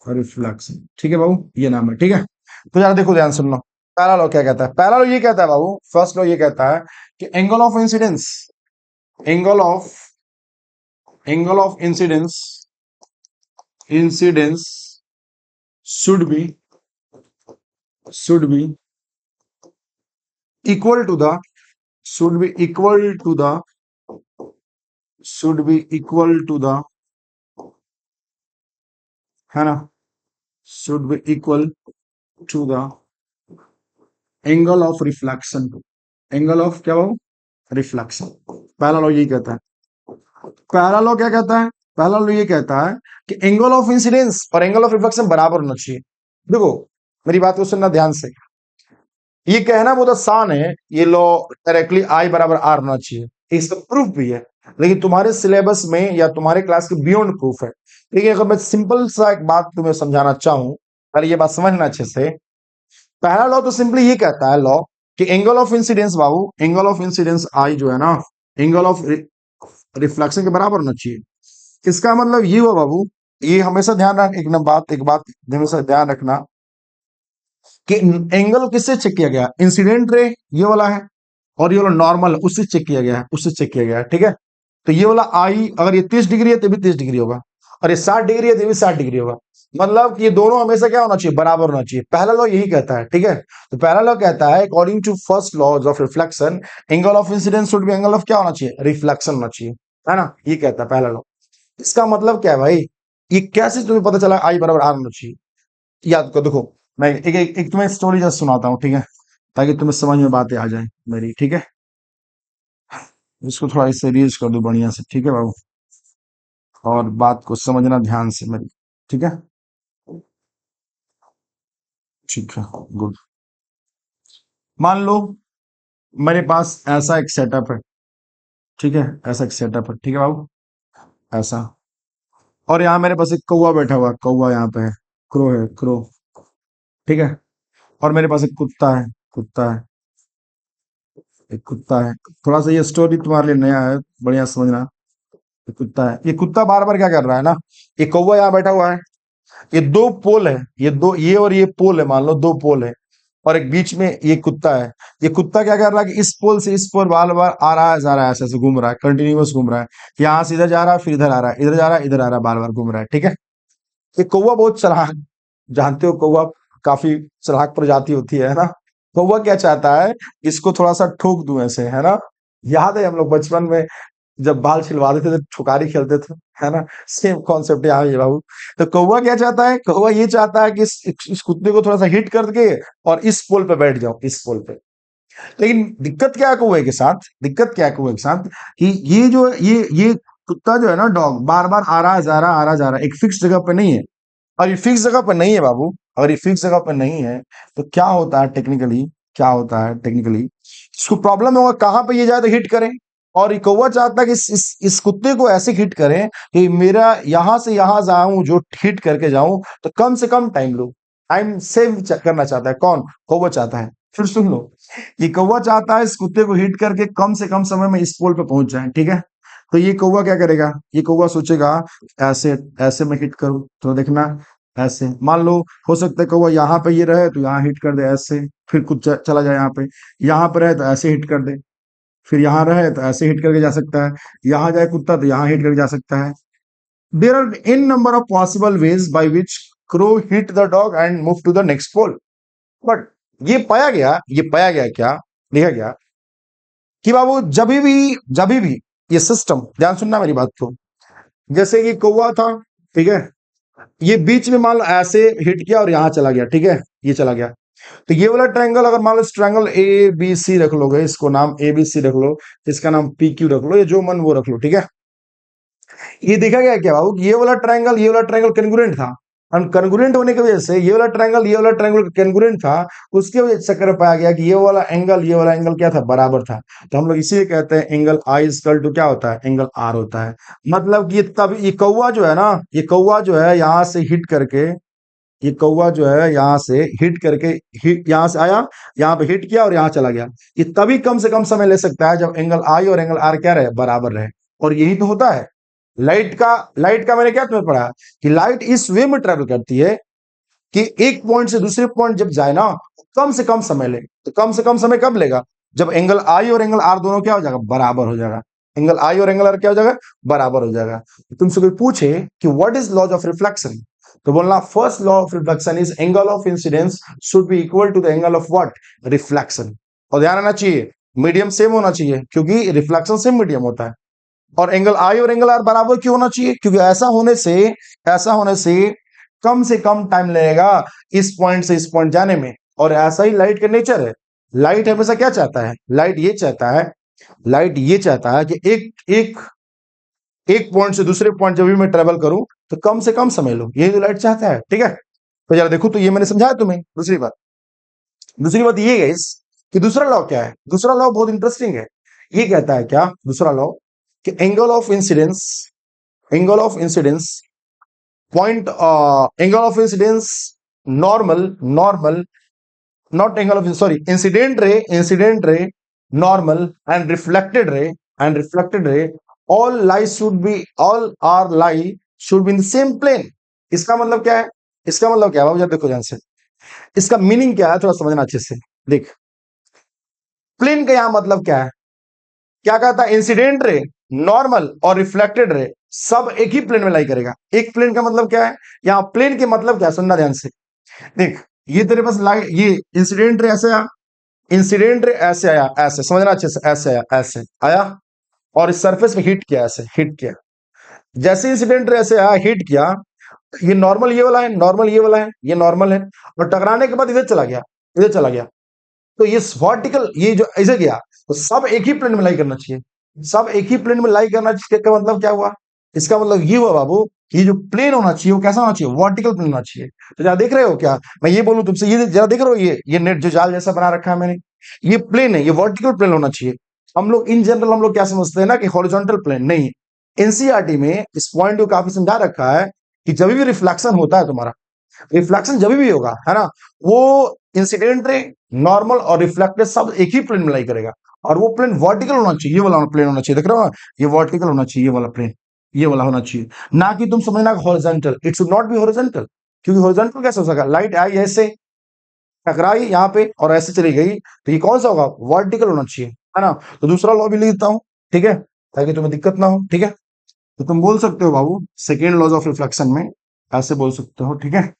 रिफ्लेक्शन, ठीक है बाबू, ये नाम है, ठीक है। तो यार देखो ध्यान सुन लो, पहला लॉ क्या कहता है, पहला लॉ ये कहता है बाबू, फर्स्ट लॉ ये कहता है कि angle of incidence, angle of, angle of incidence, incidence should be, should be equal to the, should be equal to the, should be equal to the, है ना, should be equal to the angle of reflection, angle of क्या हो, reflection. पहला law यही कहता है, पहला law क्या कहता है, पहला लॉ ये कहता है कि एंगल ऑफ इंसिडेंस और एंगल ऑफ रिफ्लेक्शन बराबर होना चाहिए। देखो मेरी बात को सुनना ध्यान से, ये कहना बहुत आसान है, ये लॉ डायरेक्टली आई बराबर आर होना चाहिए, इसका प्रूफ भी है, लेकिन तुम्हारे सिलेबस में या तुम्हारे क्लास के बियॉन्ड प्रूफ है। लेकिन अगर मैं सिंपल सा एक बात तुम्हें समझाना चाहूं, पहले ये बात समझना अच्छे से। पहला लॉ तो सिंपली ये कहता है लॉ कि एंगल ऑफ इंसिडेंस बाबू, एंगल ऑफ इंसिडेंस आई जो है ना, एंगल ऑफ रिफ्लेक्शन के बराबर होना चाहिए। इसका मतलब ये हुआ बाबू, ये हमेशा ध्यान रख, एक बात हमेशा ध्यान रखना कि एंगल किससे चेक किया गया, इंसिडेंट रे ये वाला है, और ये वाला नॉर्मल उससे चेक किया गया है, उससे चेक किया गया है, ठीक है। तो ये वाला आई अगर ये 30 डिग्री है तो भी 30 डिग्री होगा, और ये 60 डिग्री है तो भी 60 डिग्री होगा। मतलब कि ये दोनों हमेशा क्या होना चाहिए, बराबर होना चाहिए। पहला लॉ यही कहता है, ठीक है। तो पहला लॉ कहता है according to first laws of reflection angle of incidence should be angle of क्या होना चाहिए, रिफ्लेक्शन होना चाहिए, है ना। ये कहता है पहला लॉ। इसका मतलब क्या है भाई, ये कैसे तुम्हें पता चला आई बराबर आर होना चाहिए। याद करो, देखो मैं एक तुम्हें स्टोरी जस्ट सुनाता हूँ, ठीक है, ताकि तुम्हें समझ में बातें आ जाए मेरी, ठीक है। इसको थोड़ा इससे रीच कर दो बढ़िया से, ठीक है बाबू, और बात को समझना ध्यान से मेरी, ठीक है। ठीक है, गुड। मान लो मेरे पास ऐसा एक सेटअप है, ठीक है, ऐसा एक सेटअप है, ठीक है बाबू, ऐसा। और यहाँ मेरे पास एक कौवा बैठा हुआ है, कौवा यहाँ पे है, क्रो है, क्रो, ठीक है। और मेरे पास एक कुत्ता है, कुत्ता है, एक कुत्ता है। थोड़ा सा ये स्टोरी तुम्हारे लिए नया है, बढ़िया से समझना। ये कुत्ता है, ये कुत्ता बार बार क्या कर रहा है ना, ये कौवा यहाँ बैठा हुआ है, ये दो पोल है, ये दो, ये और ये पोल है, मान लो दो पोल है, और एक बीच में ये कुत्ता है। ये कुत्ता क्या कर रहा है कि इस पोल से इस पोल बार बार आ रहा है, जा रहा है, ऐसे ऐसे घूम रहा है, कंटिन्यूअस घूम रहा है। यहाँ से इधर जा रहा है, फिर इधर आ रहा है, इधर जा रहा है, इधर आ रहा है, बार बार घूम रहा है, ठीक है। ये कौवा बहुत चालाक, जानते हो कौवा काफी चालाक प्रजाति होती है ना। कौवा क्या चाहता है, इसको थोड़ा सा ठोक दूं ऐसे, है ना। याद है हम लोग बचपन में जब बाल छिलवाते थे तो ठुकारी खेलते थे, है ना। सेम कॉन्सेप्ट यहाँ है बाबू। तो कौवा क्या चाहता है, कौवा ये चाहता है कि इस कुत्ते को थोड़ा सा हिट कर के और इस पोल पे बैठ जाओ, इस पोल पे। लेकिन दिक्कत क्या है कौवे के साथ, दिक्कत क्या है कौवे के साथ, कि ये जो ये कुत्ता जो है ना, डॉग बार बार आ रहा है, जा रहा है, आ रहा जा रहा है, एक फिक्स जगह पे नहीं है। और ये फिक्स जगह पे नहीं है बाबू, अगर ये फिक्स जगह पे नहीं है तो क्या होता है टेक्निकली, क्या होता है टेक्निकली, इसको प्रॉब्लम होगा कहाँ पे ये जाए तो हिट करें। और ये कौवा चाहता है कि इस कुत्ते को ऐसे हिट करें कि मेरा यहां से यहां जाऊं, जो हिट करके जाऊं तो कम से कम टाइम लो, टाइम सेव करना चाहता है। कौन, कौवा चाहता है। फिर सुन लो, ये कौवा चाहता है इस कुत्ते को हिट करके कम से कम समय में इस पोल पे पहुंच जाए, ठीक है। तो ये कौवा क्या करेगा, ये कौवा सोचेगा ऐसे, ऐसे मैं हिट करूं तो देखना, ऐसे मान लो, हो सकता है कौवा यहाँ पे ये रहे तो यहाँ हिट कर दे ऐसे, फिर कुछ चला जाए यहाँ पे, यहाँ पे रहे तो ऐसे हिट कर दे, फिर यहाँ रहे तो ऐसे हिट करके जा सकता है, यहाँ जाए कुत्ता तो यहाँ हिट करके जा सकता है। There are in number of possible ways by which crow hit the dog and move to the next pole. But ये पाया गया क्या, देखा गया कि बाबू जब भी ये सिस्टम, ध्यान सुनना मेरी बात को, जैसे कि कौवा था, ठीक है, ये बीच में मान लो ऐसे हिट किया और यहाँ चला गया, ठीक है, ये चला गया। तो ये वाला ट्रायंगल, अगर मान लो इस ट्रायंगल ए बी सी रख लोगे, इसको नाम ए बी सी रख लो, इसका नाम पी क्यू रख लो, ये जो मन वो रख लो, ठीक है। ये देखा गया क्या बाबू, ये वाला ट्रायंगल कन्ग्रुएंट था, और कन्ग्रुएंट होने की वजह से ये वाला ट्रायंगल कन्ग्रुएंट था, उसके वजह से चक्कर पाया गया कि ये वाला एंगल क्या था, बराबर था। तो हम लोग इसीलिए कहते हैं एंगल आई इक्वल टू क्या होता है, एंगल आर होता है। मतलब कि ये तब ये कौवा जो है ना, ये कौवा जो है यहाँ से हिट करके, ये कौवा जो है यहाँ से हिट करके, हिट यहाँ से आया, यहाँ पे हिट किया और यहाँ चला गया। ये तभी कम से कम समय ले सकता है जब एंगल आई और एंगल आर क्या रहे, बराबर रहे। और यही तो होता है लाइट का मैंने क्या तुम्हें पढ़ा कि लाइट इस वे में ट्रेवल करती है कि एक पॉइंट से दूसरे पॉइंट जब जाए ना, कम से कम समय ले। तो कम से कम समय कब लेगा, जब एंगल आई और एंगल आर दोनों क्या हो जाएगा, बराबर हो जाएगा। एंगल आई और एंगल आर क्या हो जाएगा, बराबर हो जाएगा। तुमसे कोई पूछे कि what is laws of reflection, तो बोलना first law of reflection is angle of incidence should be equal to the angle of what, reflection. और ध्यान रखना चाहिए मीडियम सेम होना चाहिए, क्योंकि रिफ्लेक्शन सेम मीडियम होता है। और एंगल आई और एंगल आर बराबर क्यों होना चाहिए, क्योंकि ऐसा होने से कम से कम टाइम लगेगा इस पॉइंट से इस पॉइंट जाने में। और ऐसा ही लाइट का नेचर है। लाइट हमेशा क्या चाहता है, लाइट ये चाहता है कि एक पॉइंट से दूसरे पॉइंट जब भी मैं ट्रेवल करूं तो कम से कम समय लो, यही तो लाइट चाहता है, ठीक है। तो जरा देखो, तो ये मैंने समझाया तुम्हें। दूसरी बात ये है कि दूसरा लॉ क्या है, दूसरा लॉ बहुत इंटरेस्टिंग है। ये कहता है क्या, दूसरा लॉ, कि angle of incidence point, angle of incidence normal, not angle of, sorry, incident ray, normal and reflected ray, all are lie should be in the same plane। इसका मतलब क्या है, बाबू जरा देखो ध्यान से, इसका मीनिंग क्या है थोड़ा समझना अच्छे से। देख, प्लेन का यहां मतलब क्या है, क्या कहता है, इंसिडेंट रे, नॉर्मल और रिफ्लेक्टेड रे सब एक ही प्लेन में लाई करेगा। एक प्लेन का मतलब क्या है, यहाँ प्लेन के मतलब क्या है, सुनना ध्यान से। देख, ये तेरे पास लाइट, ये इंसिडेंट रे ऐसे आया, इंसिडेंट रे ऐसे आया, ऐसे समझना अच्छे से, ऐसे आया, ऐसे आया, और इस सरफेस पे हिट किया, ऐसे हिट किया। जैसे इंसिडेंट रे ऐसे आया, हिट किया, ये नॉर्मल ये वाला है, नॉर्मल ये वाला है, ये नॉर्मल है, और टकराने के बाद इधर चला गया, इधर चला गया। तो ये वर्टिकल, ये जो ऐसे गया, तो सब एक ही प्लेन में लाई करना चाहिए, सब एक ही प्लेन में लाई करना चाहिए। इसका मतलब क्या हुआ, इसका मतलब ये हुआ बाबू, कि जो प्लेन होना चाहिए वो कैसा होना चाहिए, वर्टिकल प्लेन होना चाहिए। तो जरा देख रहे हो क्या, मैं ये बोलूं तुमसे, ये जरा देख रहे हो, ये नेट जो जाल जैसा बना रखा है मैंने, ये प्लेन है, ये वर्टिकल प्लेन होना चाहिए। हम लोग इन जनरल हम लोग क्या समझते हैं ना, कि हॉरिजॉन्टल प्लेन नहीं। एनसीईआरटी में इस पॉइंट को काफी समझा रखा है, कि जब भी रिफ्लेक्शन होता है तुम्हारा, रिफ्लेक्शन जब भी होगा, है ना, वो इंसिडेंट रे, नॉर्मल और रिफ्लेक्टेड सब एक ही प्लेन में लाई करेगा, और वो प्लेन वर्टिकल होना चाहिए, ये वाला प्लेन होना चाहिए, देख रहे हो ना? ये वर्टिकल होना चाहिए, ये वाला प्लेन, ये वाला होना चाहिए। ना कि तुम समझना horizontal, it should not be horizontal, क्योंकि हॉरिजॉन्टल कैसे हो सका, लाइट आई ऐसे, टकराई यहाँ पे और ऐसे चली गई, तो ये कौन सा होगा, वर्टिकल होना चाहिए, है ना। तो दूसरा लॉ भी लिख देता हूँ, ठीक है, ताकि तुम्हें दिक्कत ना हो, ठीक है। तो तुम बोल सकते हो बाबू, सेकेंड लॉज ऑफ रिफ्लेक्शन में ऐसे बोल सकते हो, ठीक है।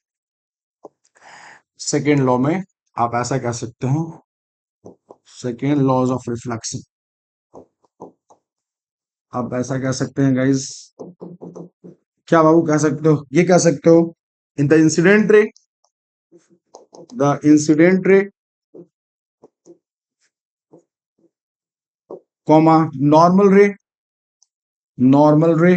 सेकेंड लॉ में आप ऐसा कह सकते हो, सेकेंड लॉज ऑफ रिफ्लेक्शन, आप ऐसा कह सकते हैं गाइस, क्या बाबू कह सकते हो, ये कह सकते हो, in the incident ray, the incident ray, comma normal रे, नॉर्मल रे,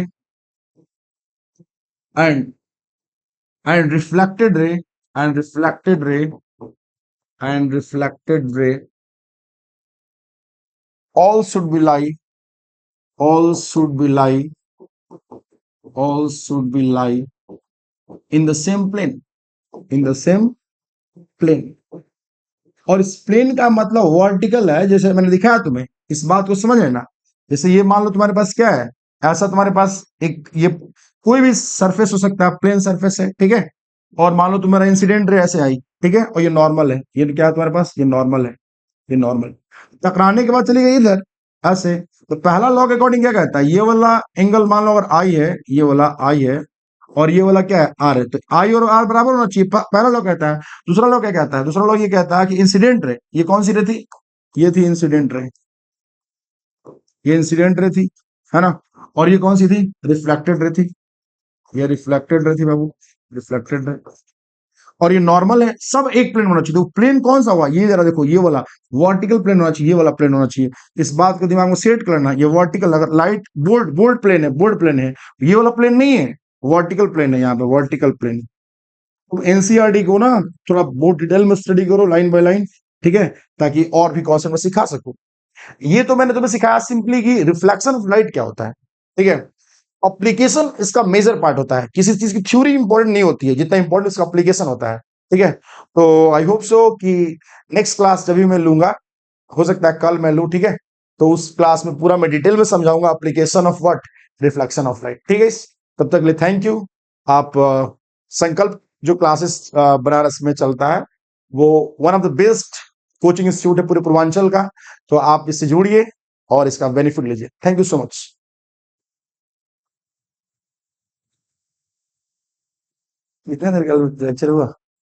and reflected ray, and reflected ray, and reflected ray, all should be lie, all should be lie, all should be lie in the same plane, in the same plane। और इस plane का मतलब vertical है, जैसे मैंने दिखाया तुम्हें, इस बात को समझ लेना। जैसे ये मान लो तुम्हारे पास क्या है, ऐसा तुम्हारे पास एक, ये कोई भी सरफेस हो सकता है, प्लेन सरफेस है, ठीक है। और मान लो तुम्हारा इंसिडेंट रे ऐसे आई, ठीक है, और ये नॉर्मल है, ये क्या है तुम्हारे पास, ये नॉर्मल है, ये नॉर्मल। टकराने के बाद चली गई इधर, ऐसे। तो पहला लॉ के अकॉर्डिंग क्या कहता है, ये वाला एंगल मान लो अगर आई है, ये वाला आई है, और ये वाला क्या है, आर है, तो आई और आर बराबर होना चाहिए, पहला लॉ कहता है। दूसरा लॉ क्या कहता है, दूसरा लॉ ये कहता है कि इंसिडेंट रे, ये कौन सी रे थी, ये थी इंसिडेंट रे, ये इंसिडेंट रे थी, है ना। और ये कौन सी थी, रिफ्लेक्टेड रे थी, ये रिफ्लेक्टेड रे थी बाबू, रिफ्लेक्टेड रे। और ये नॉर्मल है, सब एक प्लेन होना चाहिए। तो प्लेन कौन सा हुआ, ये जरा देखो, ये वाला वर्टिकल प्लेन होना चाहिए, ये वाला प्लेन होना चाहिए। इस बात को दिमाग में सेट करना, ये वर्टिकल, अगर लाइट बोल्ड बोल्ड प्लेन है, बोल्ड प्लेन है, ये वाला प्लेन नहीं है, वर्टिकल प्लेन है, यहाँ पे वर्टिकल प्लेन। तो एनसीईआरटी को ना थोड़ा बहुत डिटेल में स्टडी करो, लाइन बाय लाइन, ठीक है, ताकि और भी कॉन्सेप्ट में सिखा सको। ये तो मैंने तुम्हें सिखाया सिंपली कि रिफ्लेक्शन ऑफ लाइट क्या होता है, ठीक है। अप्लीकेशन इसका मेजर पार्ट होता है, किसी चीज की थ्योरी इंपॉर्टेंट नहीं होती है जितना इंपॉर्टेंट इसका अप्लीकेशन होता है, ठीक है। तो आई होप सो कि नेक्स्ट क्लास जब भी मैं लूंगा, हो सकता है कल मैं लूं, ठीक है, तो उस क्लास में पूरा मैं डिटेल में समझाऊंगा application of what, reflection of light, ठीक है। तब तक के लिए थैंक यू। आप संकल्प जो क्लासेस बनारस में चलता है, वो one of the best coaching institute है पूरे पूर्वांचल का, तो आप इससे जुड़िए और इसका बेनिफिट लीजिए। Thank you so much. कितने देर का लेक्चर हुआ?